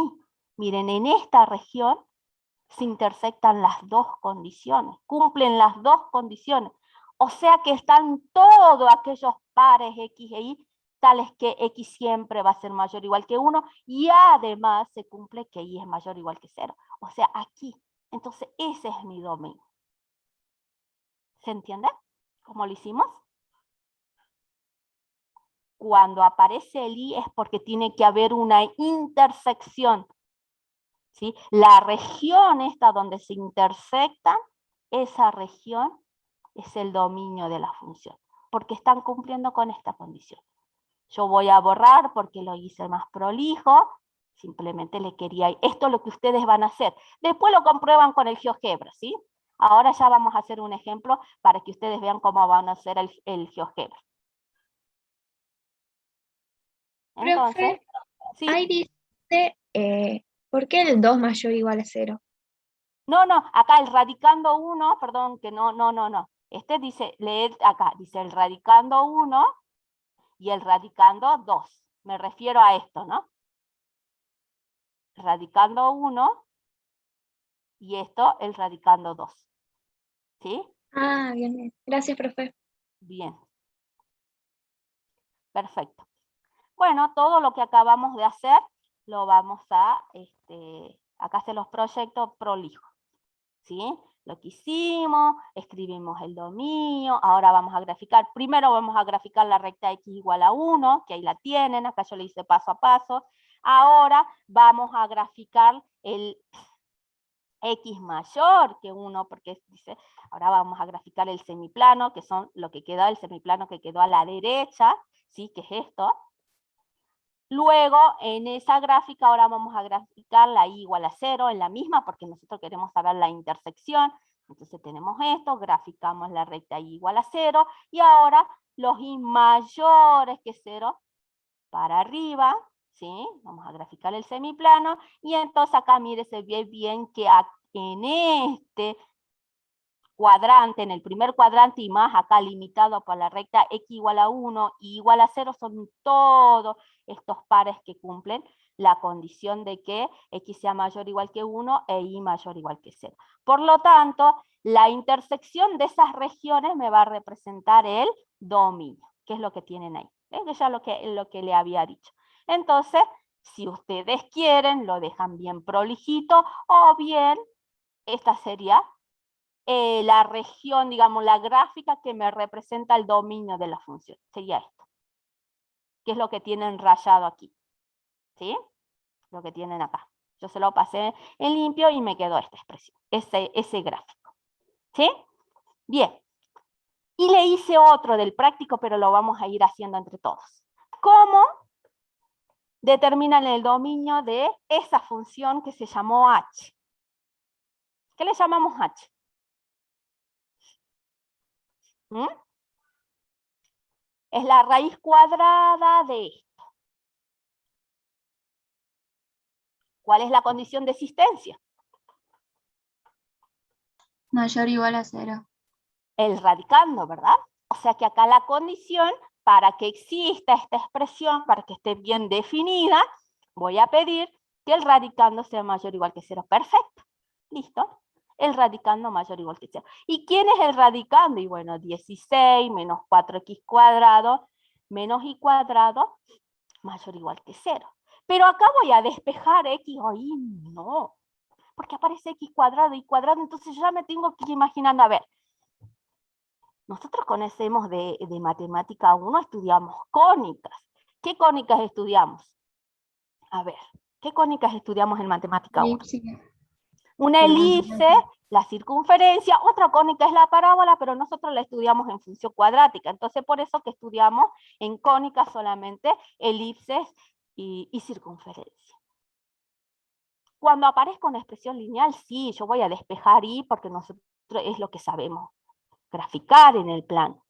Miren, en esta región se intersectan las dos condiciones, cumplen las dos condiciones. O sea que están todos aquellos pares X e Y, tales que X siempre va a ser mayor o igual que 1, y además se cumple que Y es mayor o igual que 0. O sea, aquí. Entonces, ese es mi dominio. ¿Se entiende cómo lo hicimos? Cuando aparece el Y es porque tiene que haber una intersección. ¿Sí? La región esta donde se intersectan, esa región es el dominio de la función, porque están cumpliendo con esta condición. Yo voy a borrar porque lo hice más prolijo, simplemente le quería, esto es lo que ustedes van a hacer. Después lo comprueban con el GeoGebra, ¿sí? Ahora ya vamos a hacer un ejemplo para que ustedes vean cómo van a hacer el GeoGebra. Entonces, Profe, ¿sí? ahí dice, ¿por qué el 2 mayor o igual a 0? No, acá el radicando 1, perdón, que no. Este dice, leed acá, dice el radicando 1 y el radicando 2. Me refiero a esto, ¿no? Radicando 1 y esto el radicando 2. ¿Sí? Ah, bien. Gracias, profe. Bien. Perfecto. Bueno, todo lo que acabamos de hacer lo vamos a, acá se los proyecto prolijo. ¿Sí? lo que hicimos, escribimos el dominio, ahora vamos a graficar, primero vamos a graficar la recta x igual a 1, que ahí la tienen, acá yo le hice paso a paso. Ahora vamos a graficar el x mayor que 1, porque dice, ahora vamos a graficar el semiplano, que son lo que quedó, el semiplano que quedó a la derecha, ¿sí? Que es esto. Luego, en esa gráfica, ahora vamos a graficar la y igual a 0, en la misma, porque nosotros queremos saber la intersección. Entonces tenemos esto, graficamos la recta y igual a 0, y ahora los y mayores que 0 para arriba, ¿sí? Vamos a graficar el semiplano, y entonces acá, mire, se ve bien que en este cuadrante, en el primer cuadrante y más acá limitado por la recta x igual a 1 y igual a 0, son todos estos pares que cumplen la condición de que x sea mayor o igual que 1 e y mayor o igual que 0. Por lo tanto, la intersección de esas regiones me va a representar el dominio, que es lo que tienen ahí. ¿Ves? Ya lo que le había dicho. Entonces, si ustedes quieren, lo dejan bien prolijito, o bien, esta sería la región, digamos, la gráfica que me representa el dominio de la función. Sería esto. Que es lo que tienen rayado aquí. ¿Sí? Lo que tienen acá. Yo se lo pasé en limpio y me quedó esta expresión, ese gráfico. ¿Sí? Bien. Y le hice otro del práctico, pero lo vamos a ir haciendo entre todos. ¿Cómo determinan el dominio de esa función que se llamó h? ¿Qué le llamamos h? ¿Mm? Es la raíz cuadrada de esto. ¿Cuál es la condición de existencia? Mayor o igual a 0. El radicando, ¿verdad? O sea que acá la condición para que exista esta expresión, para que esté bien definida, voy a pedir que el radicando sea mayor o igual que 0. Perfecto. ¿Listo? El radicando mayor o igual que 0. ¿Y quién es el radicando? Y bueno, 16 menos 4x cuadrado menos y cuadrado mayor o igual que 0. Pero acá voy a despejar x, ahí no, porque aparece x cuadrado y cuadrado, entonces yo ya me tengo que ir imaginando, a ver, nosotros conocemos de matemática 1, estudiamos cónicas. ¿Qué cónicas estudiamos? A ver, ¿qué cónicas estudiamos en matemática 1? Una elipse, la circunferencia, otra cónica es la parábola, pero nosotros la estudiamos en función cuadrática. Entonces, por eso que estudiamos en cónicas solamente elipses y circunferencia. Cuando aparezca una expresión lineal, sí, yo voy a despejar y porque nosotros es lo que sabemos graficar en el plano.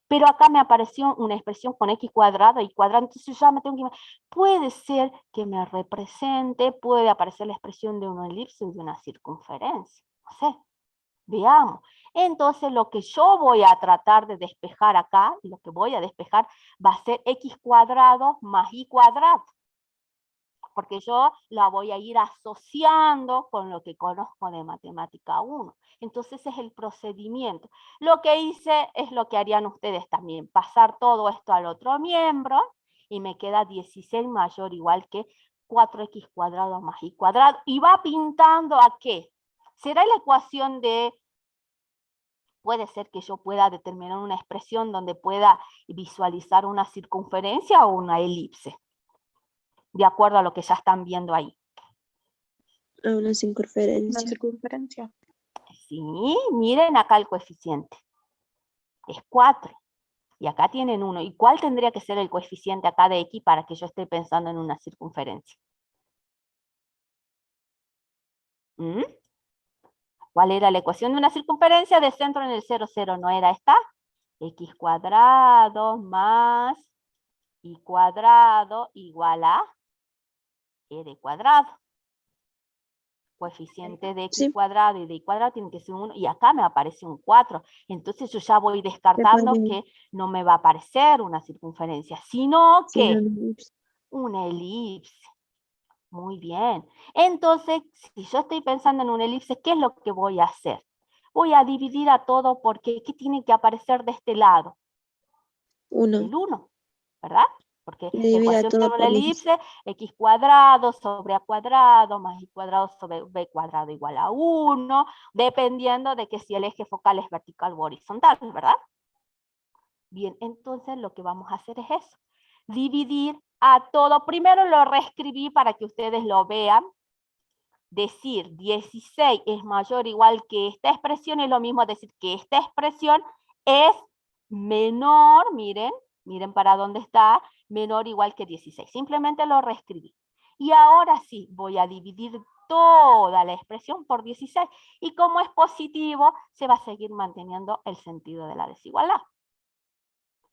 Pero acá me apareció una expresión con x cuadrado y cuadrado, entonces ya me tengo que imaginar. Puede ser que me represente, puede aparecer la expresión de una elipse y de una circunferencia. No sé, veamos. Entonces lo que yo voy a tratar de despejar acá, lo que voy a despejar va a ser x cuadrado más y cuadrado. Porque yo la voy a ir asociando con lo que conozco de matemática 1. Entonces ese es el procedimiento. Lo que hice es lo que harían ustedes también, pasar todo esto al otro miembro, y me queda 16 mayor o igual que 4x cuadrado más y cuadrado, y va pintando a qué. ¿Será la ecuación de, puede ser que yo pueda determinar una expresión donde pueda visualizar una circunferencia o una elipse? De acuerdo a lo que ya están viendo ahí. A una Una circunferencia. circunferencia. Sí, miren acá el coeficiente. Es 4. Y acá tienen 1. ¿Y cuál tendría que ser el coeficiente acá de x para que yo esté pensando en una circunferencia? ¿Mm? ¿Cuál era la ecuación de una circunferencia de centro en el 0, 0? ¿No era esta? X cuadrado más y cuadrado igual a r cuadrado. Coeficiente de x Sí. cuadrado y de y cuadrado tiene que ser 1, y acá me aparece un 4. Entonces yo ya voy descartando que no me va a aparecer una circunferencia, sino Sí, que una elipse. una elipse. Muy bien. Entonces, si yo estoy pensando en una elipse, ¿qué es lo que voy a hacer? Voy a dividir a todo porque ¿qué tiene que aparecer de este lado? Uno. El 1, ¿verdad? porque Se divide ecuación todo de por una 16. elipse, x cuadrado sobre a cuadrado más y cuadrado sobre b cuadrado igual a 1, dependiendo de que si el eje focal es vertical o horizontal, ¿verdad? Bien, entonces lo que vamos a hacer es eso, dividir a todo. Primero lo reescribí para que ustedes lo vean. Decir 16 es mayor o igual que esta expresión es lo mismo decir que esta expresión es menor, miren para dónde está, menor o igual que 16. Simplemente lo reescribí. Y ahora sí, voy a dividir toda la expresión por 16. Y como es positivo, se va a seguir manteniendo el sentido de la desigualdad.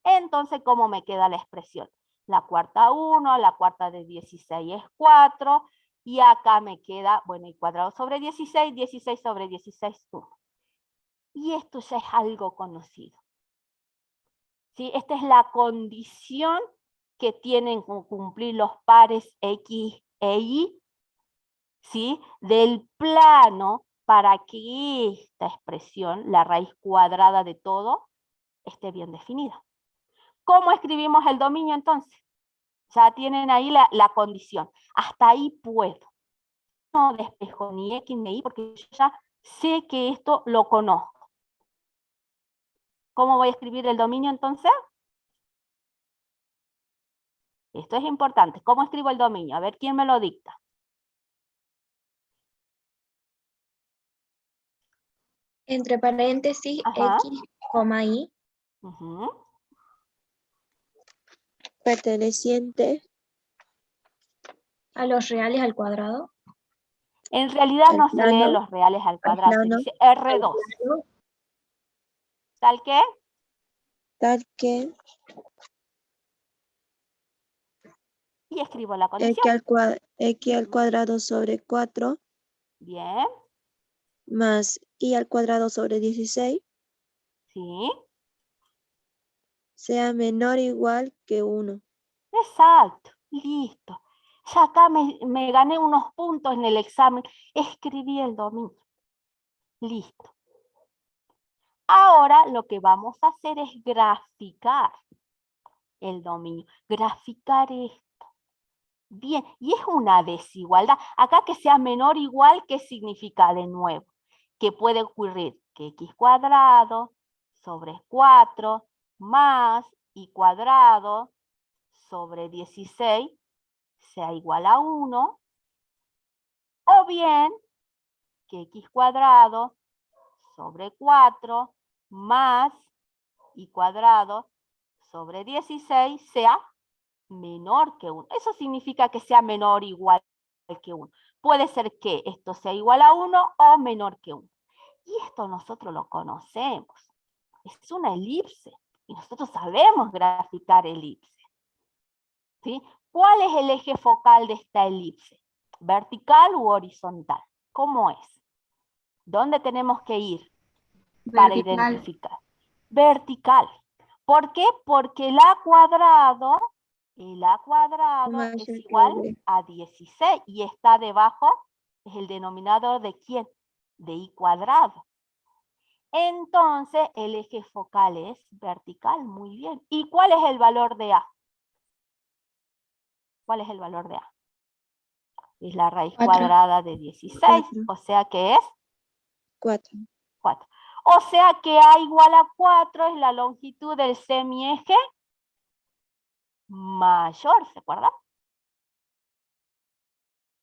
Entonces, ¿cómo me queda la expresión? La cuarta 1, la cuarta de 16 es 4, y acá me queda, bueno, y cuadrado sobre 16, 16 sobre 16, 1. Y esto ya es algo conocido. ¿Sí? Esta es la condición que tienen que cumplir los pares X e Y, ¿sí? Del plano para que esta expresión, la raíz cuadrada de todo, esté bien definida. ¿Cómo escribimos el dominio entonces? Ya tienen ahí la condición. Hasta ahí puedo. No despejo ni X ni Y porque yo ya sé que esto lo conozco. ¿Cómo voy a escribir el dominio entonces? Esto es importante. ¿Cómo escribo el dominio? A ver quién me lo dicta. Entre paréntesis, Ajá. X, coma, Y, Ujú. Perteneciente a los reales al cuadrado. En realidad al no se leen plano, los reales al cuadrado, se plano, dice R2. ¿Tal qué? tal que Y escribo la condición. x al cuadrado sobre 4 Bien. más y al cuadrado sobre 16 Sí. sea menor o igual que 1. Exacto. Listo. Ya acá me gané unos puntos en el examen. Escribí el dominio. Listo. Ahora lo que vamos a hacer es graficar el dominio. Graficar esto. Bien, y es una desigualdad. Acá que sea menor o igual, ¿qué significa de nuevo? Que puede ocurrir que x cuadrado sobre 4 más y cuadrado sobre 16 sea igual a 1, o bien que x cuadrado sobre 4 más y cuadrado sobre 16 sea menor que 1. Eso significa que sea menor o igual que 1. Puede ser que esto sea igual a 1 o menor que 1. Y esto nosotros lo conocemos. Es una elipse. Y nosotros sabemos graficar elipse. ¿Sí? ¿Cuál es el eje focal de esta elipse? ¿Vertical u horizontal? ¿Cómo es? ¿Dónde tenemos que ir para Vertical. identificar? Vertical. ¿Por qué? Porque el a cuadrado Mayor es que igual B. a 16 y está debajo, es el denominador de ¿quién? De y cuadrado. Entonces, el eje focal es vertical, muy bien. ¿Y cuál es el valor de a? ¿Cuál es el valor de a? Es la raíz 4. cuadrada de 16, 4. o sea que es 4. 4. O sea que a igual a 4 es la longitud del semieje mayor, ¿se acuerdan?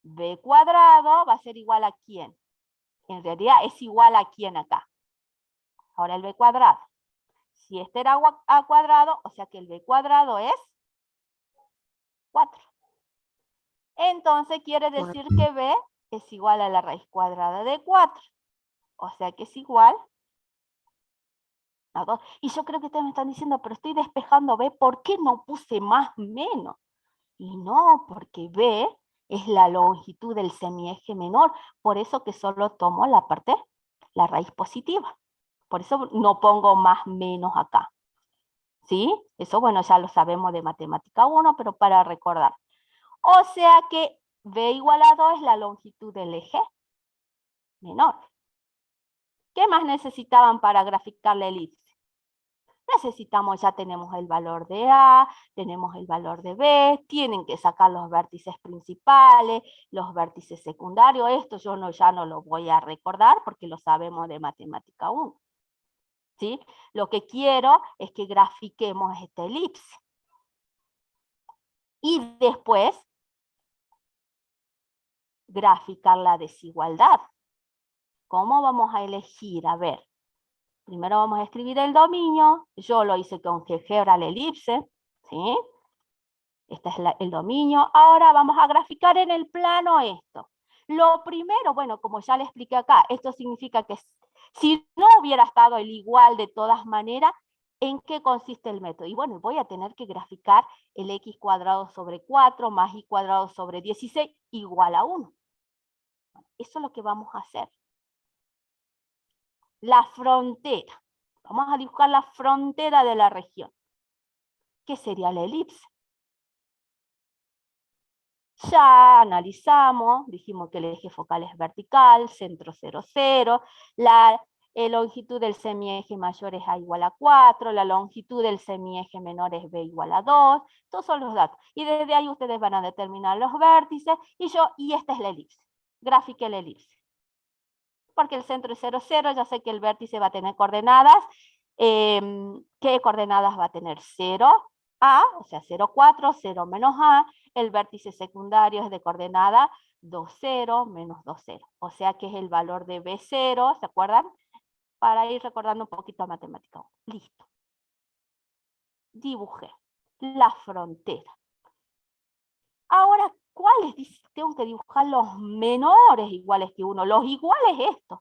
B cuadrado va a ser igual a ¿quién? En realidad es igual a ¿quién acá? Ahora el B cuadrado. Si este era a cuadrado, o sea que el B cuadrado es 4. Entonces quiere decir que B es igual a la raíz cuadrada de 4. O sea que es igual a 2. Y yo creo que ustedes me están diciendo, pero estoy despejando B, ¿por qué no puse más menos? Y no, porque B es la longitud del semieje menor. Por eso que solo tomo la parte, la raíz positiva. Por eso no pongo más menos acá. ¿Sí? Eso, bueno, ya lo sabemos de matemática 1, pero para recordar. O sea que B igual a 2 es la longitud del eje menor. ¿Qué más necesitaban para graficar la elipse? necesitamos, ya tenemos el valor de A, tenemos el valor de B, tienen que sacar los vértices principales, los vértices secundarios, esto yo ya no lo voy a recordar porque lo sabemos de matemática 1. ¿Sí? Lo que quiero es que grafiquemos esta elipse. Y después, graficar la desigualdad. ¿Cómo vamos a elegir? A ver, primero vamos a escribir el dominio. Yo lo hice con GeoGebra la elipse. ¿Sí? Este es el dominio. Ahora vamos a graficar en el plano esto. Lo primero, bueno, como ya le expliqué acá, esto significa que si no hubiera estado el igual de todas maneras, ¿en qué consiste el método? Y bueno, voy a tener que graficar el x cuadrado sobre 4 más y cuadrado sobre 16 igual a 1. Eso es lo que vamos a hacer. La frontera. Vamos a dibujar la frontera de la región. ¿Qué sería la elipse? Ya analizamos, dijimos que el eje focal es vertical, centro 0, 0, la longitud del semieje mayor es A igual a 4, la longitud del semieje menor es B igual a 2, todos son los datos. Y desde ahí ustedes van a determinar los vértices, y esta es la elipse. Grafique la elipse. Porque el centro es 0, 0, ya sé que el vértice va a tener coordenadas. ¿Qué coordenadas va a tener? 0, A, o sea 0, 4, 0 menos A. El vértice secundario es de coordenada 2, 0, menos 2, 0. O sea que es el valor de B0, ¿se acuerdan? Para ir recordando un poquito a matemática. Listo. Dibujé la frontera. Ahora, ¿cuáles? Tengo que dibujar los menores iguales que 1. Los iguales estos.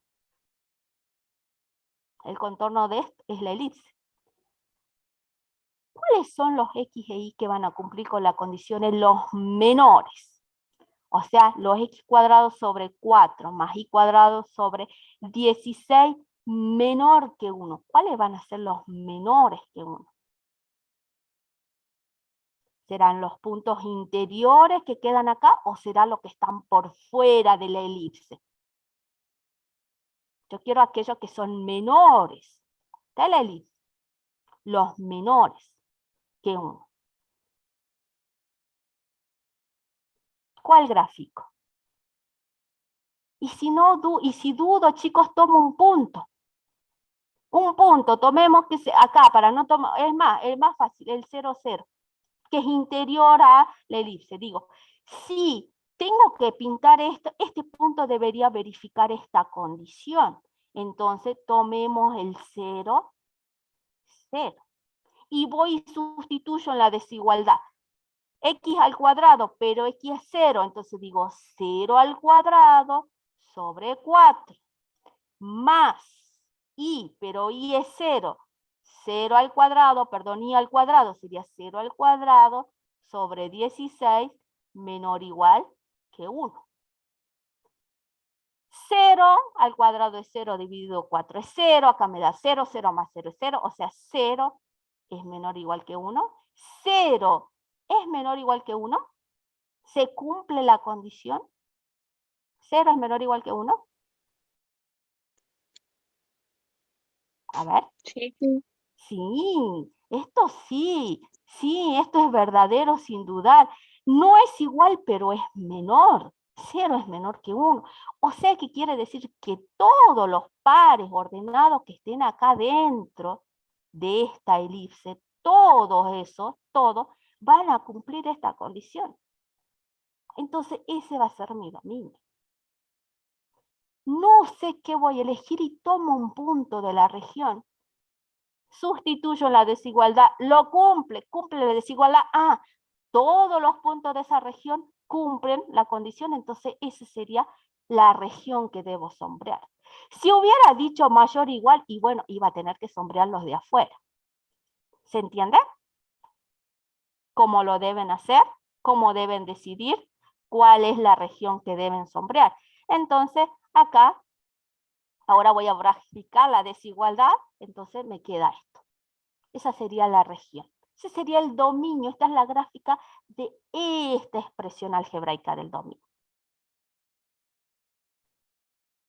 El contorno de esto es la elipse. ¿Cuáles son los x e y que van a cumplir con la condición en los menores? O sea, los x cuadrados sobre 4 más y cuadrado sobre 16 menor que 1. ¿Cuáles van a ser los menores que 1? ¿Serán los puntos interiores que quedan acá o será lo que están por fuera de la elipse? Yo quiero aquellos que son menores de la elipse. Los menores que 1. ¿Cuál gráfico? Y si dudo, chicos, tomo un punto. Un punto, tomemos que acá, para no tomar, es más fácil, el 0, 0, que es interior a la elipse. Digo, si tengo que pintar esto, este punto debería verificar esta condición. Entonces, tomemos el 0, 0. Y voy y sustituyo en la desigualdad. X al cuadrado, pero X es 0, entonces digo 0 al cuadrado sobre 4, más Y, pero Y es 0, 0 al cuadrado, perdón, Y al cuadrado sería 0 al cuadrado sobre 16 menor o igual que 1. 0 al cuadrado es 0 dividido 4 es 0, acá me da 0, 0 más 0 es 0, o sea 0 es menor o igual que 1. 0 es menor o igual que 1. ¿Se cumple la condición? 0 es menor o igual que 1. A ver. Sí. Sí, esto sí. Sí, esto es verdadero sin dudar. No es igual, pero es menor. 0 es menor que 1. O sea que quiere decir que todos los pares ordenados que estén acá dentro de esta elipse, todos esos, todos, van a cumplir esta condición. Entonces ese va a ser mi dominio. No sé qué voy a elegir y tomo un punto de la región. Sustituyo la desigualdad, lo cumple la desigualdad. Ah, todos los puntos de esa región cumplen la condición, entonces esa sería la región que debo sombrear. Si hubiera dicho mayor o igual, y bueno, iba a tener que sombrear los de afuera. ¿Se entiende? ¿Cómo lo deben hacer? ¿Cómo deben decidir cuál es la región que deben sombrear? Entonces, acá, ahora voy a graficar la desigualdad, entonces me queda esto. Esa sería la región. Ese sería el dominio. Esta es la gráfica de esta expresión algebraica del dominio.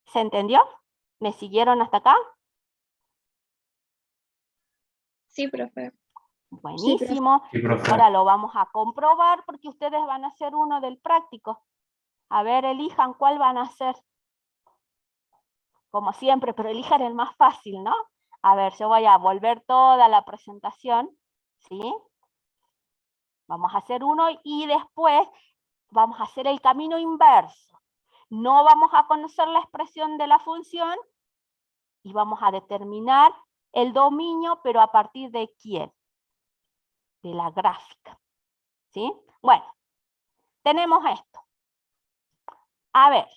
¿Se entendió? ¿Me siguieron hasta acá? Sí, profe. Buenísimo. Sí, profe. Ahora lo vamos a comprobar porque ustedes van a hacer uno del práctico. A ver, elijan cuál van a hacer. Como siempre, pero elijan el más fácil, ¿no? A ver, yo voy a volver toda la presentación, ¿sí? Vamos a hacer uno y después vamos a hacer el camino inverso. No vamos a conocer la expresión de la función y vamos a determinar el dominio, pero a partir de quién? De la gráfica, ¿sí? Bueno, tenemos esto. A ver,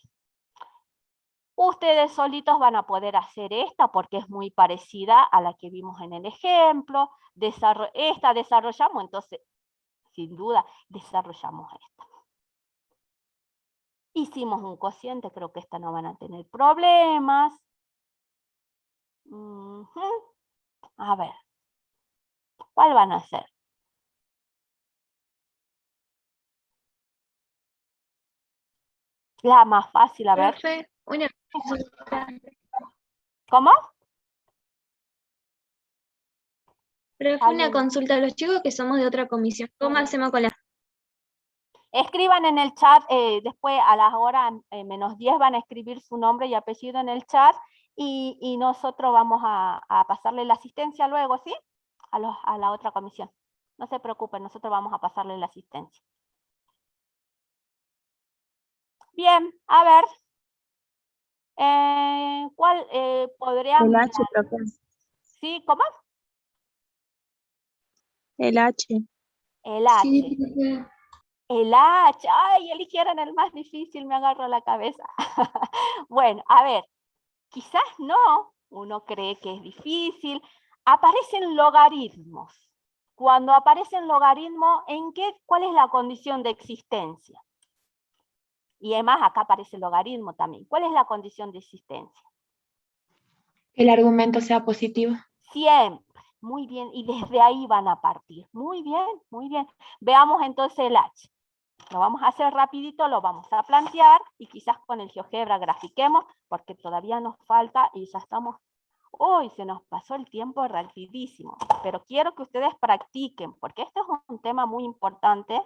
ustedes solitos van a poder hacer esta porque es muy parecida a la que vimos en el ejemplo. Esta desarrollamos, entonces, sin duda, desarrollamos esta. Hicimos un cociente, creo que esta no van a tener problemas. A ver, ¿cuál van a hacer? La más fácil, a ver. Profe, una consulta. ¿Cómo? Profe, una consulta. Los chicos que somos de otra comisión, ¿cómo hacemos con la... Escriban en el chat, después a las horas -10 van a escribir su nombre y apellido en el chat y nosotros vamos a pasarle la asistencia luego, ¿sí? A la otra comisión. No se preocupen, nosotros vamos a pasarle la asistencia. Bien, a ver. ¿Cuál podrían... El H, profe. ¿Sí? ¿Cómo? El H. El H. Sí, profe. El H. Ay, eligieron el más difícil, me agarro la cabeza. Bueno, a ver. Quizás no, uno cree que es difícil. Aparecen logaritmos. Cuando aparecen logaritmos, ¿cuál es la condición de existencia? Y además acá aparece el logaritmo también. ¿Cuál es la condición de existencia? Que el argumento sea positivo. Siempre. Muy bien. Y desde ahí van a partir. Muy bien, muy bien. Veamos entonces el H. Lo vamos a hacer rapidito, lo vamos a plantear y quizás con el GeoGebra grafiquemos porque todavía nos falta y ya estamos... Uy, se nos pasó el tiempo rapidísimo, pero quiero que ustedes practiquen, porque este es un tema muy importante,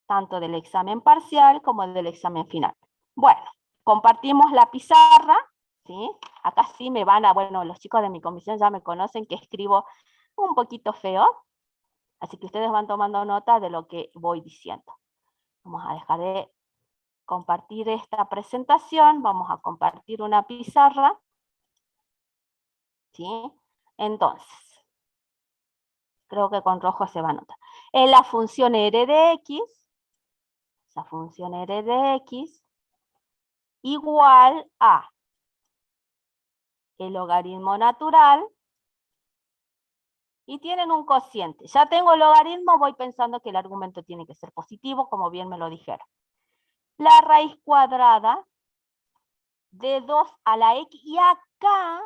tanto del examen parcial como del examen final. Bueno, compartimos la pizarra, ¿sí? Acá sí me van a, bueno, los chicos de mi comisión ya me conocen que escribo un poquito feo, así que ustedes van tomando nota de lo que voy diciendo. Vamos a dejar de compartir esta presentación, vamos a compartir una pizarra, ¿sí? Entonces, creo que con rojo se va a notar. En la función r de x, esa función r de x, igual a el logaritmo natural, y tienen un cociente. Ya tengo el logaritmo, voy pensando que el argumento tiene que ser positivo, como bien me lo dijeron. La raíz cuadrada de 2 a la x, y acá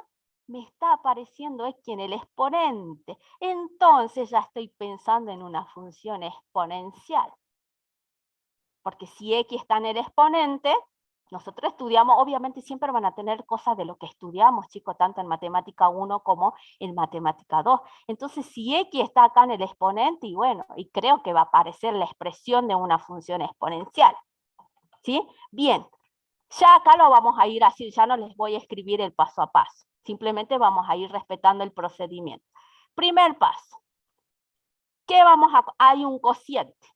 me está apareciendo x en el exponente. Entonces ya estoy pensando en una función exponencial. Porque si x está en el exponente, nosotros estudiamos, obviamente siempre van a tener cosas de lo que estudiamos, chicos, tanto en matemática 1 como en matemática 2. Entonces, si x está acá en el exponente, y bueno, y creo que va a aparecer la expresión de una función exponencial. ¿Sí? Bien. Ya acá lo vamos a ir así, ya no les voy a escribir el paso a paso. Simplemente vamos a ir respetando el procedimiento. Primer paso. ¿Qué vamos a...? Hay un cociente.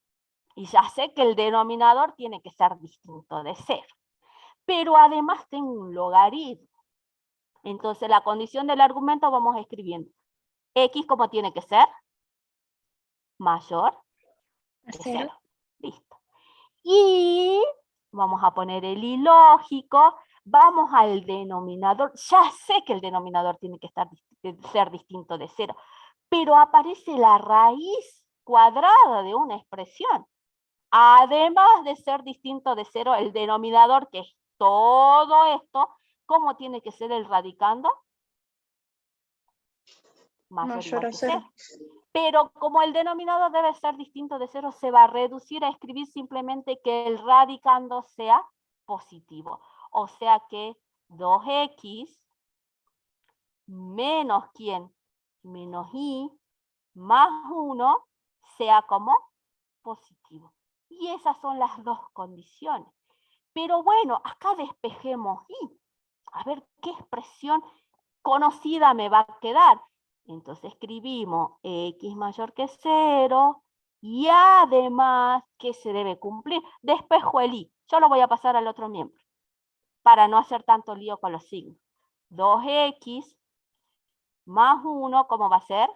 Y ya sé que el denominador tiene que ser distinto de 0. Pero además tengo un logaritmo. Entonces la condición del argumento vamos escribiendo. X como tiene que ser mayor de 0. Listo. Y vamos a poner el ilógico, vamos al denominador, ya sé que el denominador tiene que ser distinto de 0, pero aparece la raíz cuadrada de una expresión. Además de ser distinto de 0, el denominador, que es todo esto, ¿cómo tiene que ser el radicando? Mayor a 0. Pero como el denominador debe ser distinto de 0, se va a reducir a escribir simplemente que el radicando sea positivo. O sea que 2x menos ¿quién? menos y más 1 sea como positivo. Y esas son las dos condiciones. Pero bueno, acá despejemos y. A ver qué expresión conocida me va a quedar. Entonces escribimos x mayor que 0 y además que se debe cumplir. Despejo el y. Yo lo voy a pasar al otro miembro para no hacer tanto lío con los signos. 2x más 1, ¿cómo va a ser?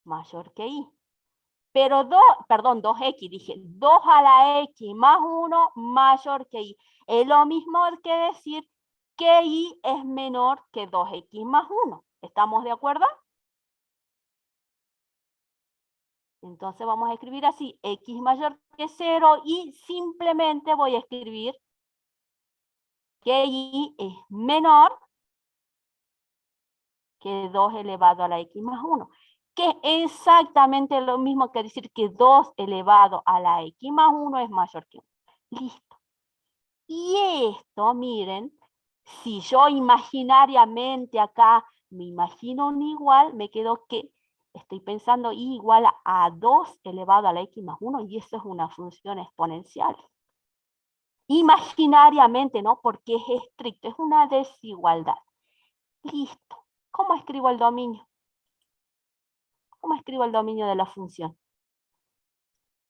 Mayor que y. Pero 2x, dije, 2 a la x más 1 mayor que y. Es lo mismo que decir que y es menor que 2x más 1. ¿Estamos de acuerdo? Entonces vamos a escribir así, x mayor que 0 y simplemente voy a escribir que y es menor que 2 elevado a la x más 1. Que es exactamente lo mismo que decir que 2 elevado a la x más 1 es mayor que 1. Listo. Y esto, miren, si yo imaginariamente acá me imagino un igual, me quedo que estoy pensando y igual a 2 elevado a la x más 1 y eso es una función exponencial. Imaginariamente, ¿no? Porque es estricto, es una desigualdad. Listo. ¿Cómo escribo el dominio? ¿Cómo escribo el dominio de la función?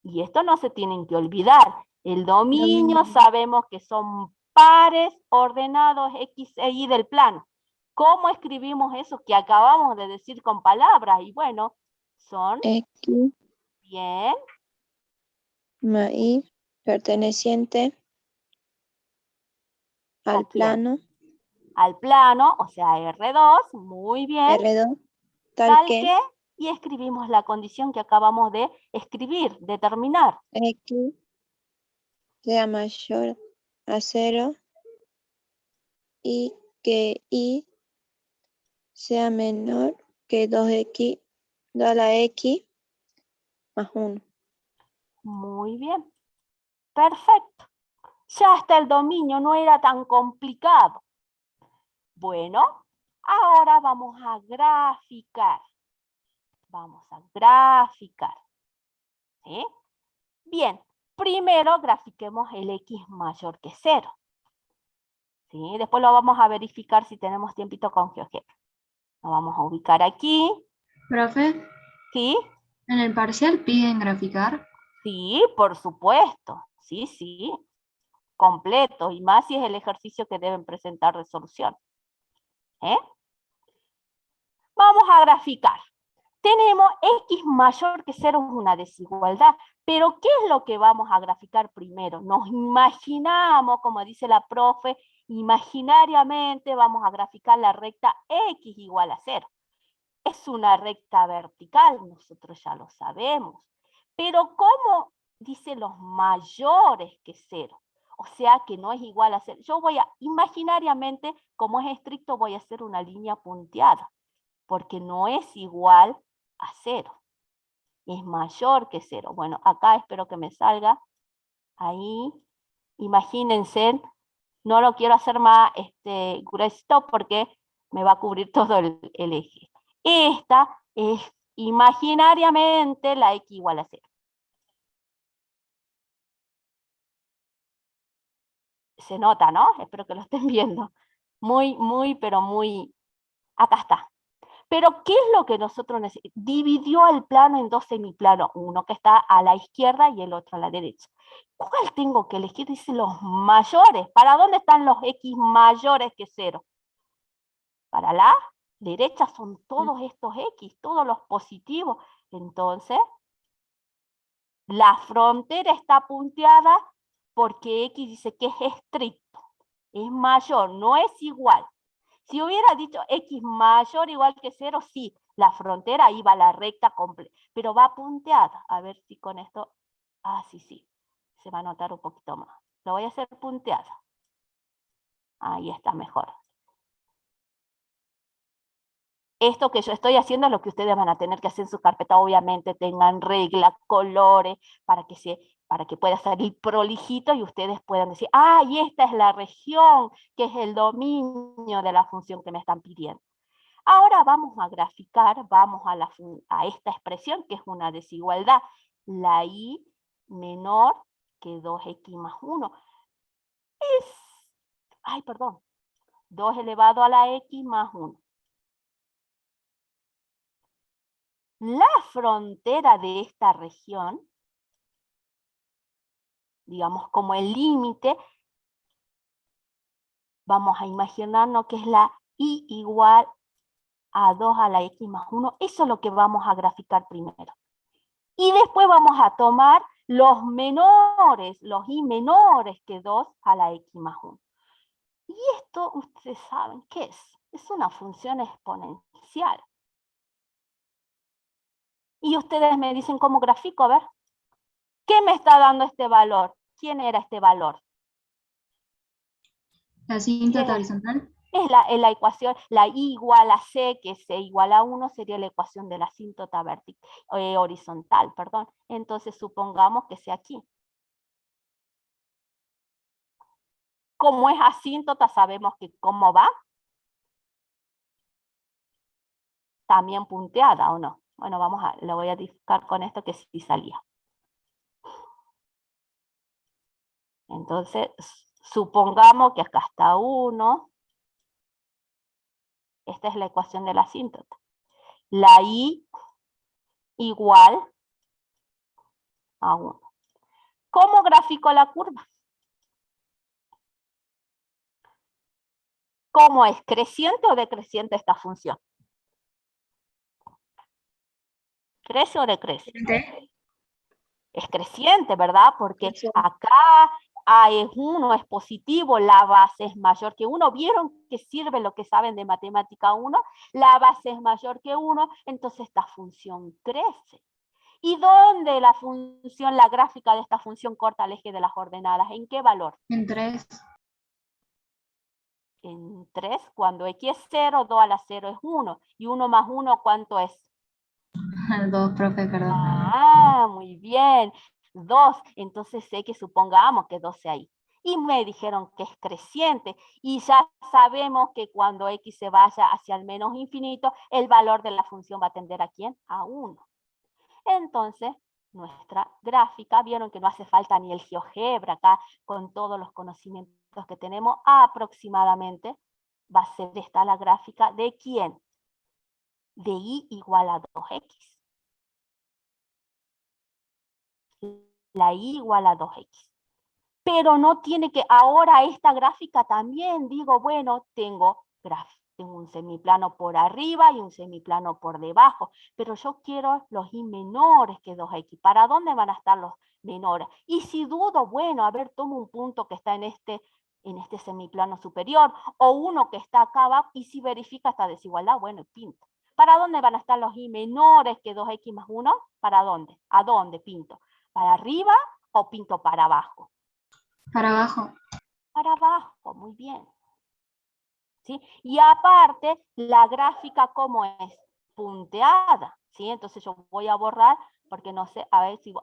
Y esto no se tienen que olvidar. El dominio sabemos que son pares ordenados x e y del plano. ¿Cómo escribimos eso que acabamos de decir con palabras? Y bueno, son X bien más Y perteneciente ¿a al quién? plano Al plano, o sea, R2, muy bien. R2, Tal tal que, y escribimos la condición que acabamos de escribir, determinar. X sea mayor a 0 y que Y sea menor que 2x, 2 a la X más 1. Muy bien. Perfecto. Ya hasta el dominio no era tan complicado. Bueno, ahora vamos a graficar. Vamos a graficar. ¿Sí? Bien, primero grafiquemos el x mayor que 0. ¿Sí? Después lo vamos a verificar si tenemos tiempito con GeoGebra. Nos vamos a ubicar aquí. Profe, ¿Sí? en el parcial piden graficar. Sí, por supuesto. Sí, sí. Completo. Y más si es el ejercicio que deben presentar resolución. ¿Eh? Vamos a graficar. Tenemos x mayor que 0 es una desigualdad. Pero ¿qué es lo que vamos a graficar primero? Nos imaginamos, como dice la profe, imaginariamente vamos a graficar la recta x igual a 0. Es una recta vertical, nosotros ya lo sabemos. Pero ¿cómo dice los mayores que 0? O sea que no es igual a 0. Yo voy a, imaginariamente, como es estricto, voy a hacer una línea punteada. Porque no es igual a 0. Es mayor que 0. Bueno, acá espero que me salga. Ahí. Imagínense. No lo quiero hacer más gruesito porque me va a cubrir todo el eje. Esta es imaginariamente la x igual a 0. Se nota, ¿no? Espero que lo estén viendo. Muy, pero muy... Acá está. Pero, ¿qué es lo que nosotros necesitamos? Dividió el plano en dos semiplanos, uno que está a la izquierda y el otro a la derecha. ¿Cuál tengo que elegir? Dice los mayores. ¿Para dónde están los x mayores que 0? Para la derecha son todos estos x, todos los positivos. Entonces, la frontera está punteada porque x dice que es estricto. Es mayor, no es igual. Si hubiera dicho x mayor o igual que 0, sí, la frontera iba a la recta completa, pero va punteada. A ver si con esto, sí, se va a notar un poquito más. Lo voy a hacer punteada. Ahí está mejor. Esto que yo estoy haciendo es lo que ustedes van a tener que hacer en su carpeta, obviamente tengan reglas, colores, para que pueda salir prolijito y ustedes puedan decir, y esta es la región, que es el dominio de la función que me están pidiendo. Ahora vamos a graficar, vamos a esta expresión que es una desigualdad. La y menor que 2x más 1. Ay, perdón. 2 elevado a la x más 1. La frontera de esta región, digamos como el límite, vamos a imaginarnos que es la y igual a 2 a la x más 1. Eso es lo que vamos a graficar primero. Y después vamos a tomar los menores, los y menores que 2 a la x más 1. Y esto, ustedes saben, ¿qué es? Es una función exponencial. Y ustedes me dicen cómo grafico, a ver. ¿Qué me está dando este valor? ¿Quién era este valor? La asíntota horizontal. Es la ecuación, la y igual a c, que c igual a 1, sería la ecuación de la asíntota horizontal, perdón. Entonces supongamos que sea aquí. Como es asíntota, sabemos que cómo va. También punteada, ¿o no? Bueno, lo voy a dibujar con esto que sí salía. Entonces, supongamos que acá está 1. Esta es la ecuación de la asíntota. La y igual a 1. ¿Cómo grafico la curva? ¿Cómo es? ¿Creciente o decreciente esta función? ¿Crece o decrece? Es creciente, ¿verdad? Porque Creciente. acá A es 1, es positivo, la base es mayor que 1. ¿Vieron que sirve lo que saben de matemática 1? La base es mayor que 1, entonces esta función crece. ¿Y dónde la gráfica de esta función corta el eje de las ordenadas? ¿En qué valor? En 3. En 3, cuando x es 0, 2 a la 0 es 1. ¿Y 1 más 1 cuánto es? 2, profe, perdón. Ah, muy bien. 2, entonces sé que supongamos que 12 ahí. Y me dijeron que es creciente. Y ya sabemos que cuando x se vaya hacia el menos infinito, el valor de la función va a tender ¿a quién? A 1. Entonces, nuestra gráfica, vieron que no hace falta ni el GeoGebra acá, con todos los conocimientos que tenemos, aproximadamente va a ser esta la gráfica de ¿quién? De y igual a 2x. La y igual a 2x. Pero no tiene que, ahora esta gráfica también, digo, bueno, tengo un semiplano por arriba y un semiplano por debajo, pero yo quiero los y menores que 2x. ¿Para dónde van a estar los menores? Y si dudo, bueno, a ver, tomo un punto que está en este semiplano superior, o uno que está acá abajo, y si verifica esta desigualdad, bueno, pinto. ¿Para dónde van a estar los y menores que 2x más 1? ¿Para dónde? ¿A dónde pinto? ¿Para arriba o pinto para abajo? Para abajo. Para abajo, muy bien. ¿Sí? Y aparte, la gráfica, ¿cómo es? Punteada, ¿sí? Entonces yo voy a borrar, porque no sé, a ver si,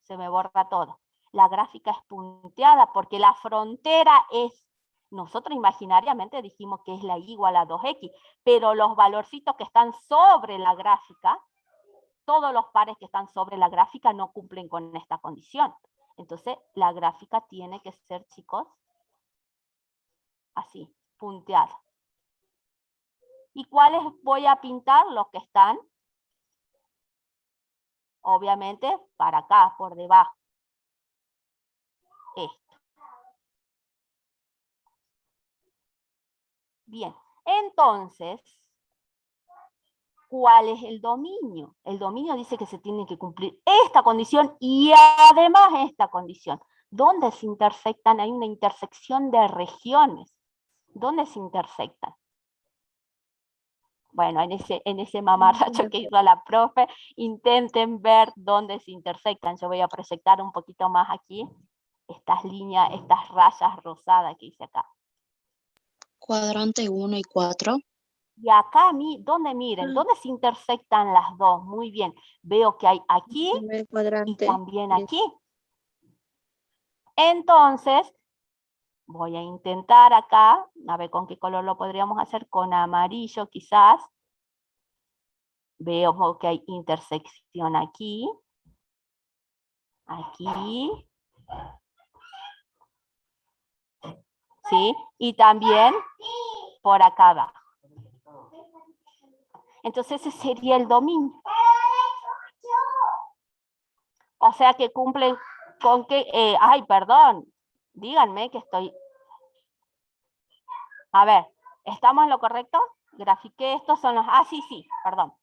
se me borra todo. La gráfica es punteada, porque la frontera es, nosotros imaginariamente dijimos que es la y igual a 2x, pero los valorcitos que están sobre la gráfica, todos los pares que están sobre la gráfica no cumplen con esta condición. Entonces, la gráfica tiene que ser, chicos, así, punteada. ¿Y cuáles voy a pintar? Los que están, obviamente, para acá, por debajo. Esto. Bien, entonces, ¿cuál es el dominio? El dominio dice que se tiene que cumplir esta condición y además esta condición. ¿Dónde se intersectan? Hay una intersección de regiones. ¿Dónde se intersectan? Bueno, en ese mamarracho que hizo la profe, intenten ver dónde se intersectan. Yo voy a proyectar un poquito más aquí estas líneas, estas rayas rosadas que hice acá. Cuadrante 1 y 4. Y acá, ¿dónde miren? ¿Dónde se intersectan las dos? Muy bien. Veo que hay aquí Primer y cuadrante. también aquí. Entonces, voy a intentar acá, a ver con qué color lo podríamos hacer, con amarillo quizás, Veo que hay intersección aquí. Aquí. ¿Sí? Y también por acá abajo. Entonces ese sería el dominio. O sea que cumplen con que... ay, perdón. Díganme que estoy... A ver, ¿estamos en lo correcto? Grafiqué, estos son los... Ah, sí, sí, perdón.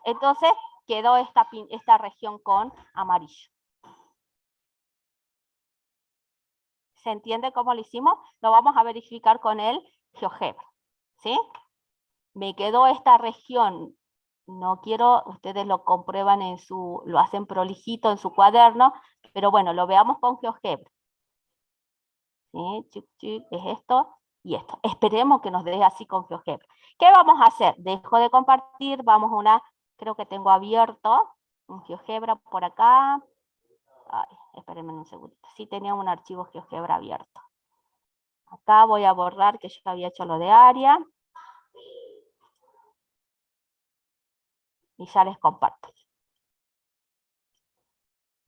Entonces quedó esta región con amarillo. ¿Se entiende cómo lo hicimos? Lo vamos a verificar con el GeoGebra. ¿Sí? Me quedó esta región. No quiero, ustedes lo comprueban lo hacen prolijito en su cuaderno, pero bueno, lo veamos con GeoGebra. ¿Sí? Chic, chic, es esto y esto. Esperemos que nos dé así con GeoGebra. ¿Qué vamos a hacer? Dejo de compartir, vamos a una, creo que tengo abierto un GeoGebra por acá. Ay, espérenme un segundito. Sí tenía un archivo GeoGebra abierto. Acá voy a borrar que yo había hecho lo de área. Y ya les comparto.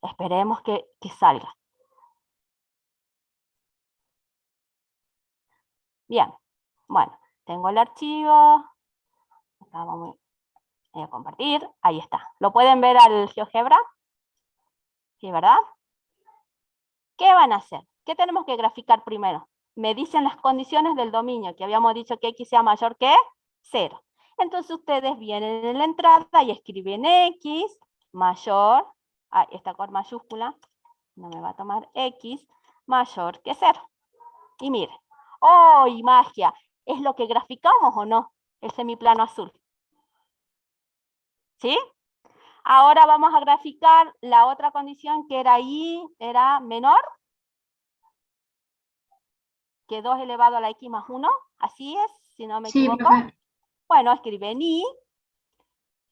Esperemos que salga. Bien, bueno, tengo el archivo. Acá vamos a compartir. Ahí está. ¿Lo pueden ver al GeoGebra? Sí, ¿verdad? ¿Qué van a hacer? ¿Qué tenemos que graficar primero? Me dicen las condiciones del dominio, que habíamos dicho que x sea mayor que 0. Entonces ustedes vienen en la entrada y escriben x mayor, esta con mayúscula, no me va a tomar x mayor que 0. Y miren, ¡oh, y magia! ¿Es lo que graficamos o no? El semiplano azul. ¿Sí? Ahora vamos a graficar la otra condición que era y, era menor que 2 elevado a la x más 1. Así es, si no me Sí, equivoco. profe. Bueno, escriben y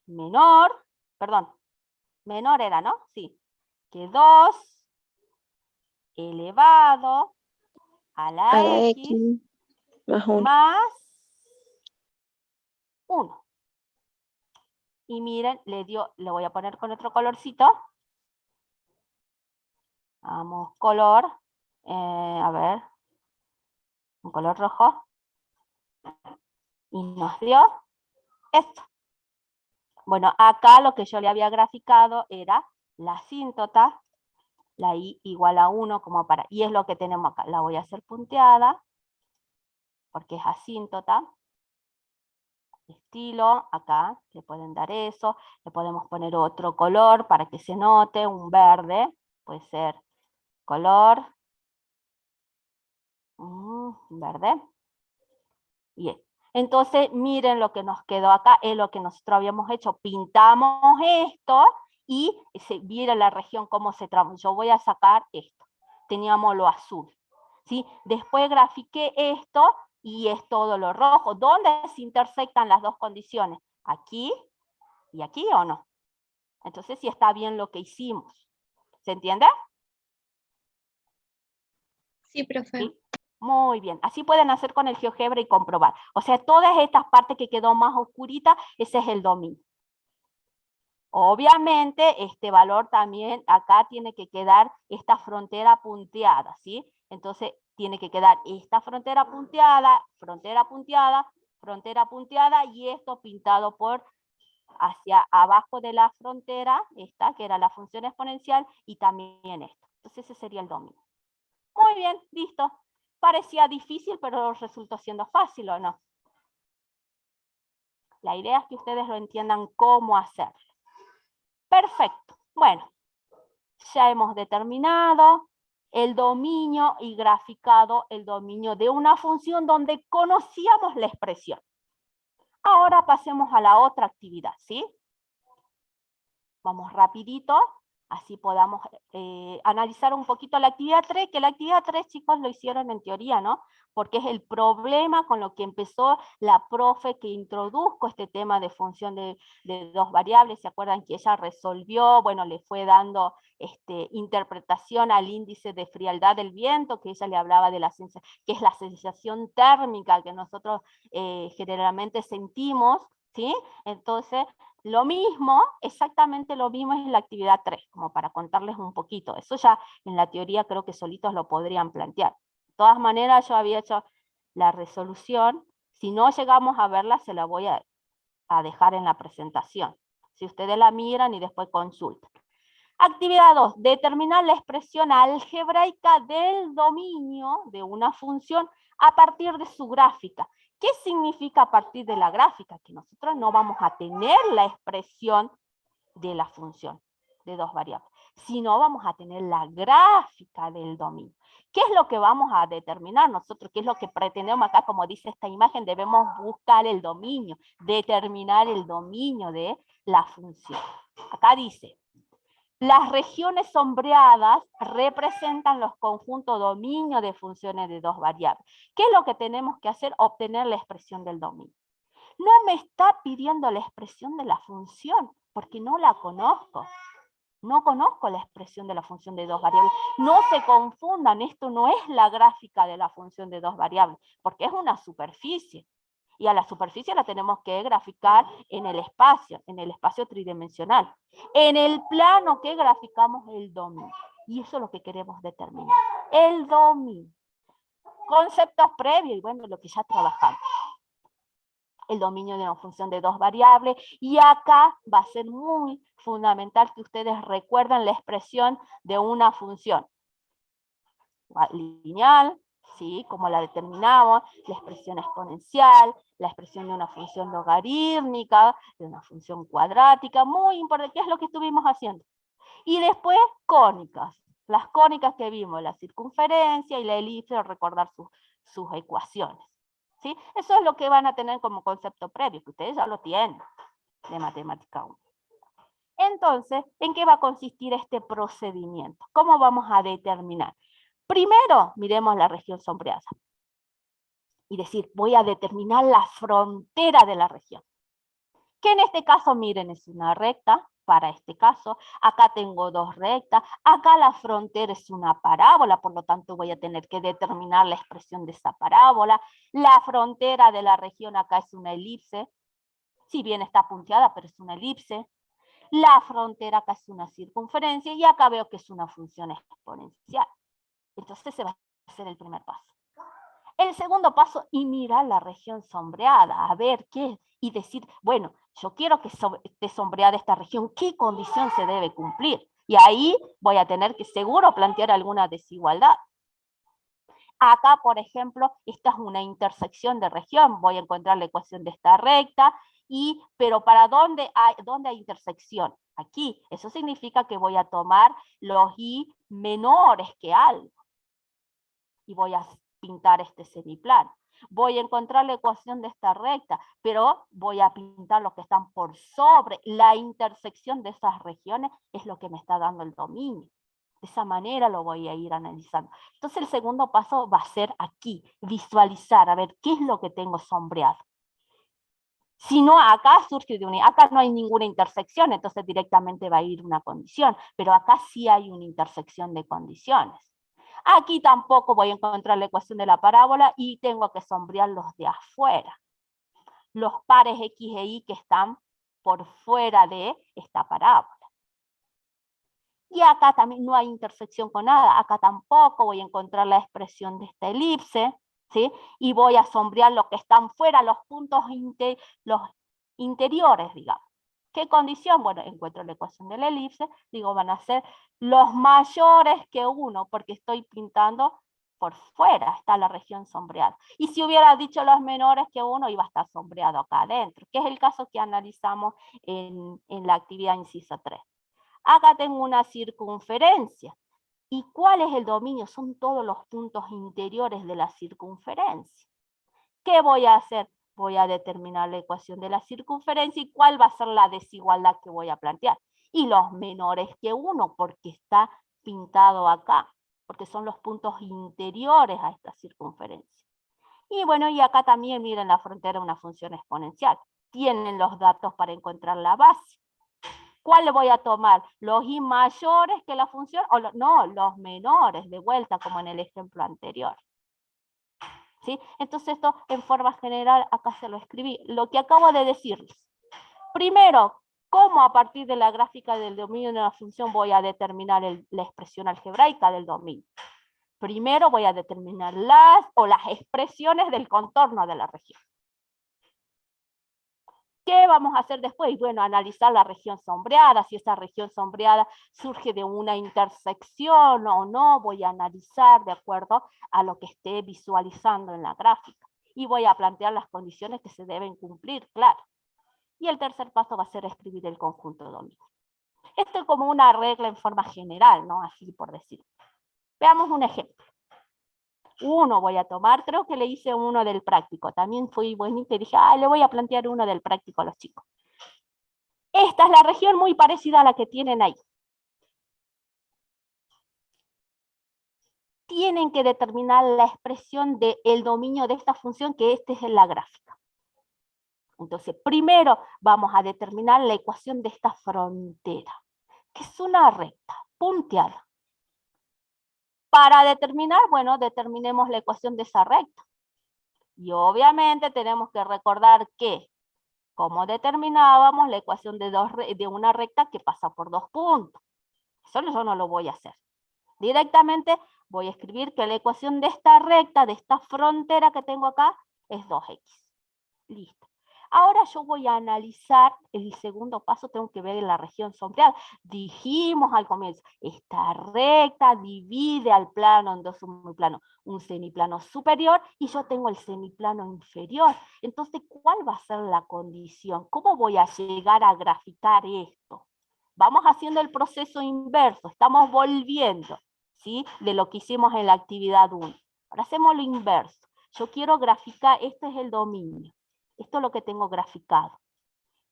menor, perdón, menor era, ¿no? Sí. Que 2 elevado a A la la x X más 1. más 1. Y miren, le voy a poner con otro colorcito. Vamos, color. A ver. Un color rojo. Y nos dio esto. Bueno, acá lo que yo le había graficado era la asíntota, la i igual a 1, como para, y es lo que tenemos acá. La voy a hacer punteada, porque es asíntota. Estilo, acá, le pueden dar eso, le podemos poner otro color para que se note, un verde, puede ser color, verde. Bien, entonces miren lo que nos quedó acá, es lo que nosotros habíamos hecho, pintamos esto y miren la región cómo se transforma. Yo voy a sacar esto, teníamos lo azul, ¿sí? Después grafiqué esto y es todo lo rojo. ¿Dónde se intersectan las dos condiciones? ¿Aquí y aquí o no? Entonces sí está bien lo que hicimos. ¿Se entiende? Sí, profe. ¿Sí? Muy bien, así pueden hacer con el GeoGebra y comprobar. O sea, todas estas partes que quedó más oscurita, ese es el dominio. Obviamente, este valor también, acá tiene que quedar esta frontera punteada, ¿sí? Entonces, tiene que quedar esta frontera punteada, frontera punteada, frontera punteada, y esto pintado por hacia abajo de la frontera, esta, que era la función exponencial, y también esto. Entonces, ese sería el dominio. Muy bien, listo. Parecía difícil, pero resultó siendo fácil, ¿o no? La idea es que ustedes lo entiendan cómo hacerlo. Perfecto. Bueno, ya hemos determinado el dominio y graficado el dominio de una función donde conocíamos la expresión. Ahora pasemos a la otra actividad, ¿sí? Vamos rapidito, así podamos analizar un poquito la actividad 3, que la actividad 3, chicos, lo hicieron en teoría, ¿no? Porque es el problema con lo que empezó la profe que introdujo este tema de función de dos variables. ¿Se acuerdan que ella resolvió? Bueno, le fue dando interpretación al índice de frialdad del viento, que ella le hablaba de que es la sensación térmica que nosotros generalmente sentimos, ¿sí? Entonces, Lo mismo, exactamente lo mismo es en la actividad 3, como para contarles un poquito. Eso ya en la teoría creo que solitos lo podrían plantear. De todas maneras, yo había hecho la resolución. Si no llegamos a verla, se la voy a dejar en la presentación. Si ustedes la miran y después consultan. Actividad 2. Determinar la expresión algebraica del dominio de una función a partir de su gráfica. ¿Qué significa a partir de la gráfica? Que nosotros no vamos a tener la expresión de la función de dos variables, sino vamos a tener la gráfica del dominio. ¿Qué es lo que vamos a determinar nosotros? ¿Qué es lo que pretendemos acá? Como dice esta imagen, debemos buscar el dominio, determinar el dominio de la función. Acá dice, las regiones sombreadas representan los conjuntos dominio de funciones de dos variables. ¿Qué es lo que tenemos que hacer? Obtener la expresión del dominio. No me está pidiendo la expresión de la función, porque no la conozco. No conozco la expresión de la función de dos variables. No se confundan, esto no es la gráfica de la función de dos variables, porque es una superficie. Y a la superficie la tenemos que graficar en el espacio tridimensional. En el plano que graficamos el dominio. Y eso es lo que queremos determinar. El dominio. Conceptos previos, y bueno, lo que ya trabajamos. El dominio de una función de dos variables. Y acá va a ser muy fundamental que ustedes recuerden la expresión de una función lineal, ¿sí? Como la determinamos, la expresión exponencial, la expresión de una función logarítmica, de una función cuadrática, muy importante, ¿qué es lo que estuvimos haciendo? Y después, cónicas. Las cónicas que vimos, la circunferencia y la elipse, recordar sus ecuaciones. ¿Sí? Eso es lo que van a tener como concepto previo, que ustedes ya lo tienen de matemática 1. Entonces, ¿en qué va a consistir este procedimiento? ¿Cómo vamos a determinar? Primero, miremos la región sombreada. Y decir, voy a determinar la frontera de la región. Que en este caso, miren, es una recta, para este caso. Acá tengo dos rectas. Acá la frontera es una parábola, por lo tanto voy a tener que determinar la expresión de esa parábola. La frontera de la región acá es una elipse. Si bien está punteada, pero es una elipse. La frontera acá es una circunferencia y acá veo que es una función exponencial. Entonces ese va a ser el primer paso. El segundo paso, y mirar la región sombreada, a ver qué, y decir, bueno, yo quiero que esté sombreada esta región, ¿qué condición se debe cumplir? Y ahí voy a tener que seguro plantear alguna desigualdad. Acá, por ejemplo, esta es una intersección de región, voy a encontrar la ecuación de esta recta, pero ¿para dónde hay intersección? Aquí, eso significa que voy a tomar los y menores que algo. Y voy a pintar este semiplano. Voy a encontrar la ecuación de esta recta, pero voy a pintar los que están por sobre. La intersección de esas regiones es lo que me está dando el dominio. De esa manera lo voy a ir analizando. Entonces el segundo paso va a ser aquí, visualizar, a ver qué es lo que tengo sombreado. Si no, acá surge acá no hay ninguna intersección, entonces directamente va a ir una condición, pero acá sí hay una intersección de condiciones. Aquí tampoco voy a encontrar la ecuación de la parábola y tengo que sombrear los de afuera. Los pares X e Y que están por fuera de esta parábola. Y acá también no hay intersección con nada. Acá tampoco voy a encontrar la expresión de esta elipse, ¿sí? Y voy a sombrear los que están fuera, los puntos los interiores, digamos. ¿Qué condición? Bueno, encuentro la ecuación de la elipse, digo, van a ser los mayores que 1, porque estoy pintando por fuera, está la región sombreada. Y si hubiera dicho los menores que 1, iba a estar sombreado acá adentro, que es el caso que analizamos en la actividad inciso 3. Acá tengo una circunferencia. ¿Y cuál es el dominio? Son todos los puntos interiores de la circunferencia. ¿Qué voy a hacer? Voy a determinar la ecuación de la circunferencia y cuál va a ser la desigualdad que voy a plantear. Y los menores que 1, porque está pintado acá, porque son los puntos interiores a esta circunferencia. Y bueno, y acá también miren la frontera, una función exponencial. Tienen los datos para encontrar la base. ¿Cuál le voy a tomar? ¿Los y mayores que la función? O no, los menores, de vuelta, como en el ejemplo anterior. ¿Sí? Entonces esto en forma general acá se lo escribí. Lo que acabo de decirles. Primero, ¿Cómo a partir de la gráfica del dominio de una función voy a determinar la expresión algebraica del dominio? Primero voy a determinar las expresiones del contorno de la región. ¿Qué vamos a hacer después? Bueno, analizar la región sombreada, si esa región sombreada surge de una intersección o no, voy a analizar de acuerdo a lo que esté visualizando en la gráfica. Y voy a plantear las condiciones que se deben cumplir, claro. Y el tercer paso va a ser escribir el conjunto de dominio. Esto es como una regla en forma general, ¿no? Así por decir. Veamos un ejemplo. Uno voy a tomar, creo que le hice uno del práctico. También fui bonita y dije, le voy a plantear uno del práctico a los chicos. Esta es la región muy parecida a la que tienen ahí. Tienen que determinar la expresión del dominio de esta función, que este es en la gráfica. Entonces, primero vamos a determinar la ecuación de esta frontera, que es una recta punteada. Para determinar, bueno, determinemos la ecuación de esa recta. Y obviamente tenemos que recordar que, como determinábamos la ecuación de una recta que pasa por 2 puntos. Eso yo no lo voy a hacer. Directamente voy a escribir que la ecuación de esta recta, de esta frontera que tengo acá, es 2x. Listo. Ahora yo voy a analizar el segundo paso, tengo que ver en la región sombreada. Dijimos al comienzo, esta recta divide al plano en dos semiplanos, un semiplano superior y yo tengo el semiplano inferior. Entonces, ¿cuál va a ser la condición? ¿Cómo voy a llegar a graficar esto? Vamos haciendo el proceso inverso, estamos volviendo, ¿sí?, de lo que hicimos en la actividad 1. Ahora hacemos lo inverso. Yo quiero graficar, este es el dominio. Esto es lo que tengo graficado.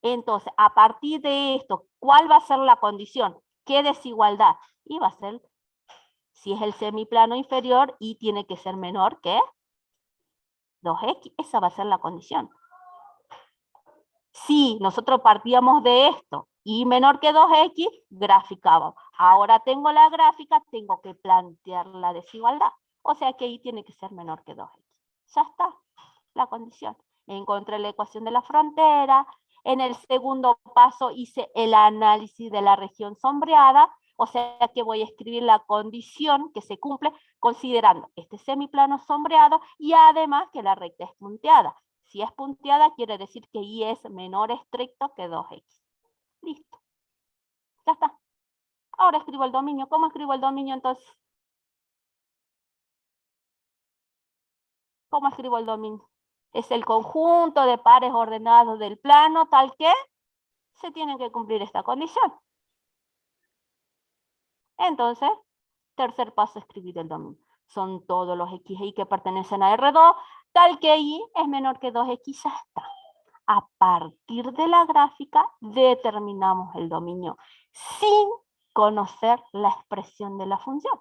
Entonces, a partir de esto, ¿cuál va a ser la condición? ¿Qué desigualdad? Y va a ser, si es el semiplano inferior, y tiene que ser menor que 2x. Esa va a ser la condición. Si nosotros partíamos de esto, y menor que 2x, graficábamos. Ahora tengo la gráfica, tengo que plantear la desigualdad. O sea que y tiene que ser menor que 2x. Ya está, la condición. Encontré la ecuación de la frontera. En el segundo paso hice el análisis de la región sombreada, o sea que voy a escribir la condición que se cumple considerando este semiplano sombreado y además que la recta es punteada. Si es punteada quiere decir que y es menor estricto que 2x. Listo. Ya está. Ahora escribo el dominio. ¿Cómo escribo el dominio entonces? ¿Cómo escribo el dominio? Es el conjunto de pares ordenados del plano tal que se tiene que cumplir esta condición. Entonces, tercer paso, escribir el dominio. Son todos los x e y que pertenecen a R2, tal que y es menor que 2x, ya está. A partir de la gráfica determinamos el dominio sin conocer la expresión de la función.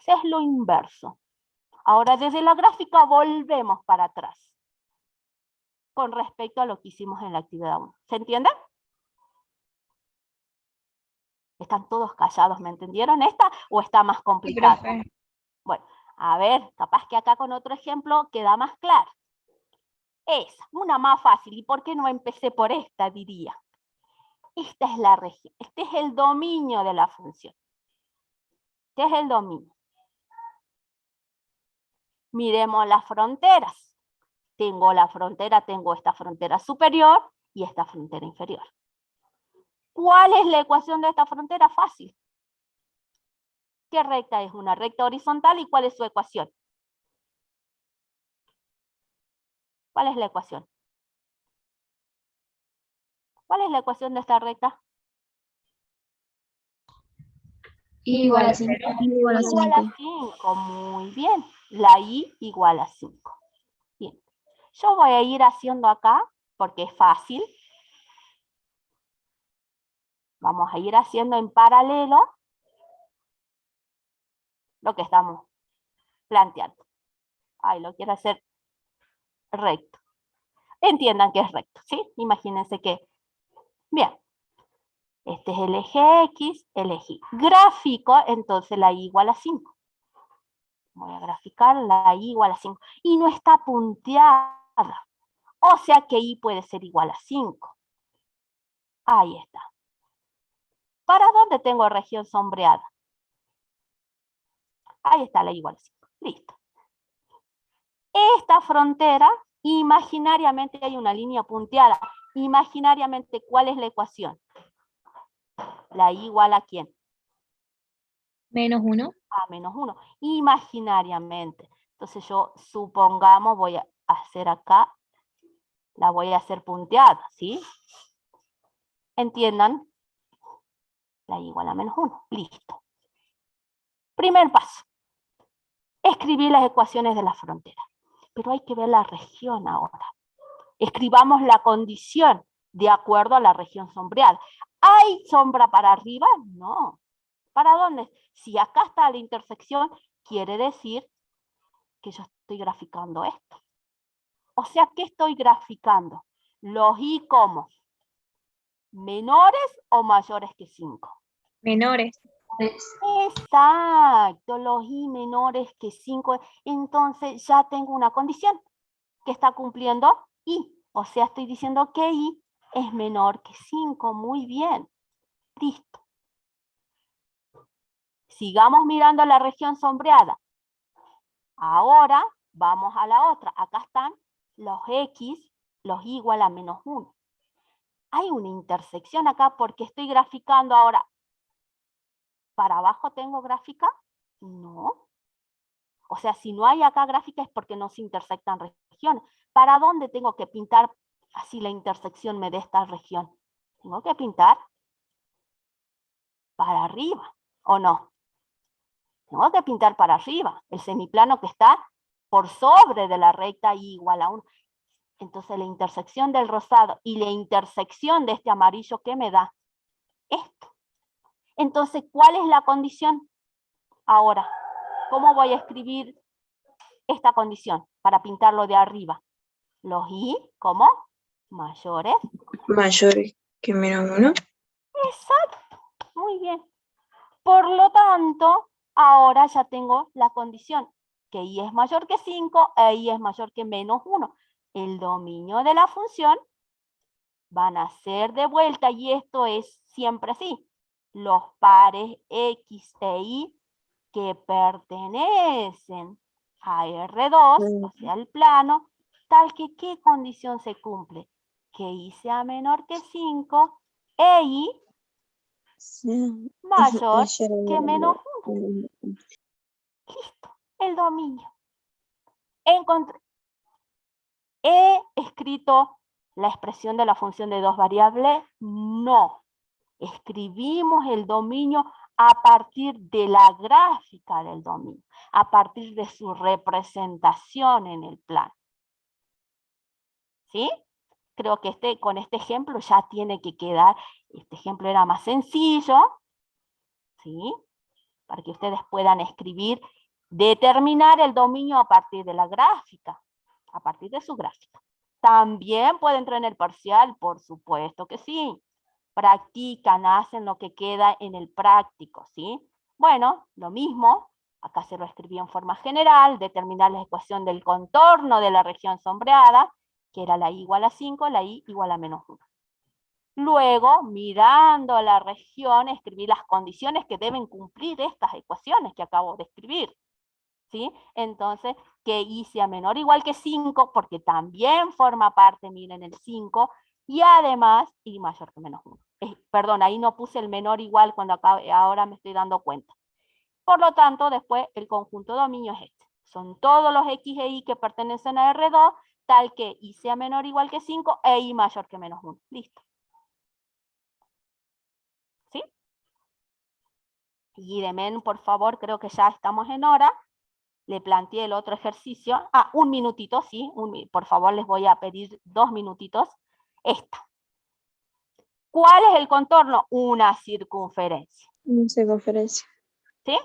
Es lo inverso. Ahora desde la gráfica volvemos para atrás con respecto a lo que hicimos en la actividad 1. ¿Se entiende? Están todos callados, ¿me entendieron esta o está más complicado? Sí, bueno, a ver, capaz que acá con otro ejemplo queda más claro. Es una más fácil, ¿y por qué no empecé por esta, diría? Esta es la región, este es el dominio de la función. Este es el dominio. Miremos las fronteras. Tengo esta frontera superior y esta frontera inferior. ¿Cuál es la ecuación de esta frontera? Fácil. ¿Qué recta es? Una recta horizontal, ¿y cuál es su ecuación? ¿Cuál es la ecuación? ¿Cuál es la ecuación de esta recta? Igual a 5. Igual a Igual a 5. 5, muy bien. La y igual a 5. Bien. Yo voy a ir haciendo acá, porque es fácil. Vamos a ir haciendo en paralelo lo que estamos planteando. Ay, lo quiero hacer recto. Entiendan que es recto, ¿sí? Imagínense que, bien, este es el eje X, elegí gráfico, entonces la y igual a 5. Voy a graficar la y igual a 5. Y no está punteada. O sea que I puede ser igual a 5. Ahí está. ¿Para dónde tengo región sombreada? Ahí está la igual a 5. Listo. Esta frontera, imaginariamente hay una línea punteada. Imaginariamente, ¿cuál es la ecuación? La I igual a ¿quién? -1. A menos 1. Imaginariamente. Entonces yo, supongamos, voy a hacer acá, la voy a hacer punteada, ¿sí? Entiendan. La I igual a menos 1. Listo. Primer paso. Escribir las ecuaciones de la frontera. Pero hay que ver la región ahora. Escribamos la condición de acuerdo a la región sombreada. ¿Hay sombra para arriba? No. ¿Para dónde? Si acá está la intersección, quiere decir que yo estoy graficando esto. O sea, ¿qué estoy graficando? Los I como menores o mayores que 5. Menores. Exacto, los I menores que 5. Entonces ya tengo una condición que está cumpliendo I. O sea, estoy diciendo que I es menor que 5. Muy bien. Listo. Sigamos mirando la región sombreada. Ahora vamos a la otra. Acá están los X, los I igual a menos 1. Hay una intersección acá porque estoy graficando ahora. ¿Para abajo tengo gráfica? No. O sea, si no hay acá gráfica es porque no se intersectan regiones. ¿Para dónde tengo que pintar así la intersección me dé esta región? Tengo que pintar para arriba, ¿o no? Tengo que pintar para arriba, el semiplano que está por sobre de la recta I igual a 1. Entonces la intersección del rosado y la intersección de este amarillo, ¿qué me da? Esto. Entonces, ¿cuál es la condición? Ahora, ¿cómo voy a escribir esta condición para pintarlo de arriba? Los I, ¿cómo? Mayores. Mayores que menos 1. Exacto, muy bien. Por lo tanto, ahora ya tengo la condición que I es mayor que 5 e I es mayor que menos 1. El dominio de la función van a ser de vuelta, y esto es siempre así, los pares X e Y que pertenecen a R2, o sea, el plano, tal que ¿qué condición se cumple? Que Y sea menor que 5 e Y mayor que menos 1. Listo, el dominio. ¿He escrito la expresión de la función de dos variables? No. Escribimos el dominio a partir de la gráfica del dominio, a partir de su representación en el plano. ¿Sí? Creo que con este ejemplo ya tiene que quedar, este ejemplo era más sencillo, ¿sí? Para que ustedes puedan escribir, determinar el dominio a partir de la gráfica, a partir de su gráfica. También puede entrar en el parcial, por supuesto que sí. Practican, hacen lo que queda en el práctico, ¿sí? Bueno, lo mismo, acá se lo escribí en forma general, determinar la ecuación del contorno de la región sombreada, que era la I igual a 5, la I igual a menos 1. Luego, mirando la región, escribir las condiciones que deben cumplir estas ecuaciones que acabo de escribir, ¿sí? Entonces, que I sea menor o igual que 5, porque también forma parte, miren, el 5, y además I mayor que menos 1. Perdón, ahí no puse el menor igual cuando ahora me estoy dando cuenta. Por lo tanto, después el conjunto dominio es este. Son todos los X e Y que pertenecen a R2, tal que I sea menor o igual que 5 e I mayor que menos 1. Listo. ¿Sí? Guídenme, por favor, creo que ya estamos en hora. Le planteé el otro ejercicio. Un minutito, sí. Por favor, les voy a pedir 2 minutitos. Esta. ¿Cuál es el contorno? Una circunferencia. Una circunferencia. ¿Sí?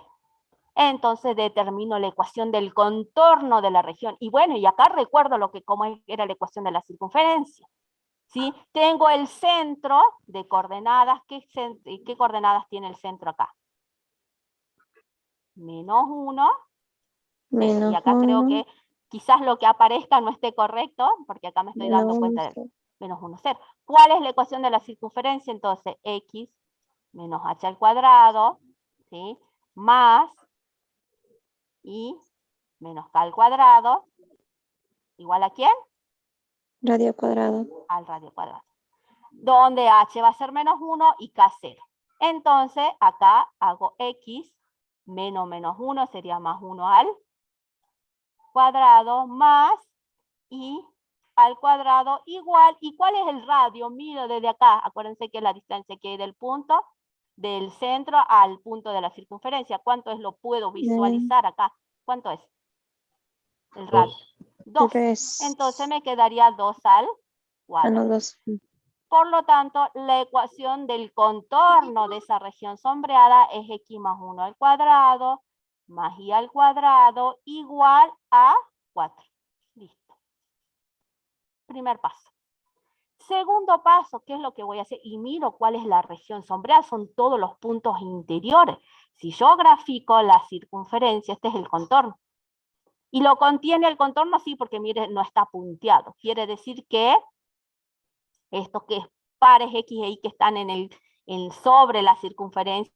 Entonces determino la ecuación del contorno de la región. Y bueno, y acá recuerdo cómo era la ecuación de la circunferencia. ¿Sí? Tengo el centro de coordenadas. ¿Qué coordenadas tiene el centro acá? Menos 1. Y acá creo que Quizás lo que aparezca no esté correcto, porque acá me estoy dando Menos cuenta uno, de cero. menos 1, 0. ¿Cuál es la ecuación de la circunferencia? Entonces, x menos h al cuadrado, ¿sí? Más y menos k al cuadrado, ¿igual a quién? Radio cuadrado. Al radio cuadrado. Donde h va a ser menos 1 y k 0. Entonces, acá hago x menos 1 sería más 1 al cuadrado más y al cuadrado igual. ¿Y cuál es el radio? Mido desde acá. Acuérdense que la distancia que hay del punto, del centro al punto de la circunferencia. ¿Cuánto es? Lo puedo visualizar acá. ¿Cuánto es? El radio. 2. 3. Entonces me quedaría 2 al Ah, cuadrado. no, 2. Por lo tanto, la ecuación del contorno de esa región sombreada es x más 1 al cuadrado más y al cuadrado igual a 4. Listo. Primer paso. Segundo paso, ¿qué es lo que voy a hacer? Y miro cuál es la región sombreada, son todos los puntos interiores. Si yo grafico la circunferencia, este es el contorno. ¿Y lo contiene el contorno? Sí, porque mire, no está punteado. Quiere decir que estos que pares X e Y que están sobre la circunferencia,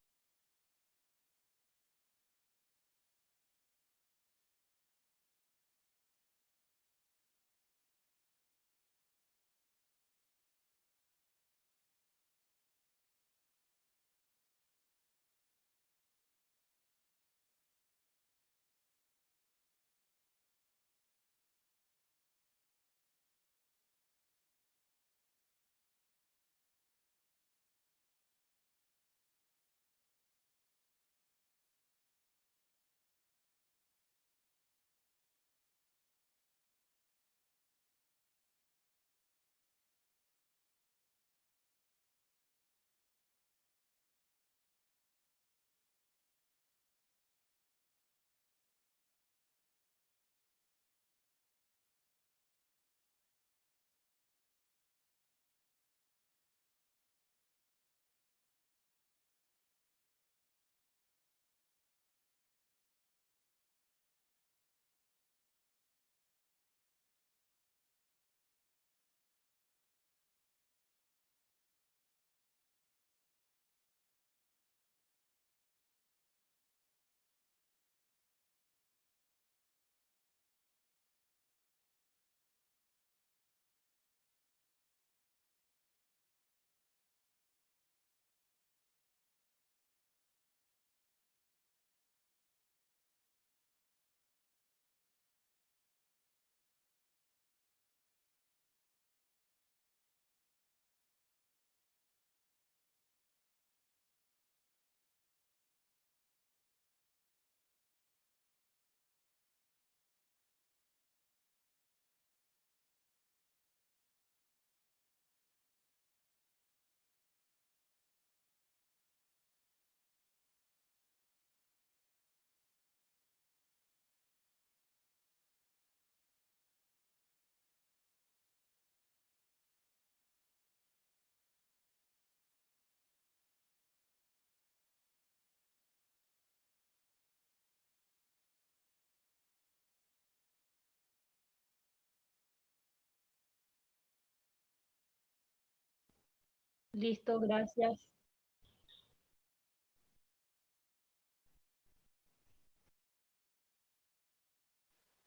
Listo, gracias.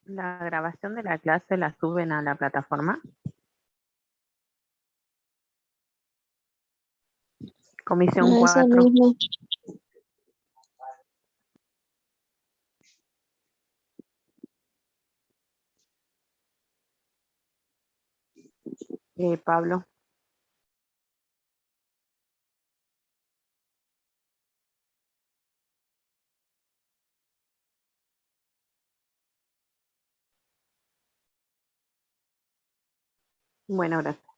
La grabación de la clase la suben a la plataforma. Comisión No, esa 4. misma. Pablo. Bueno, gracias.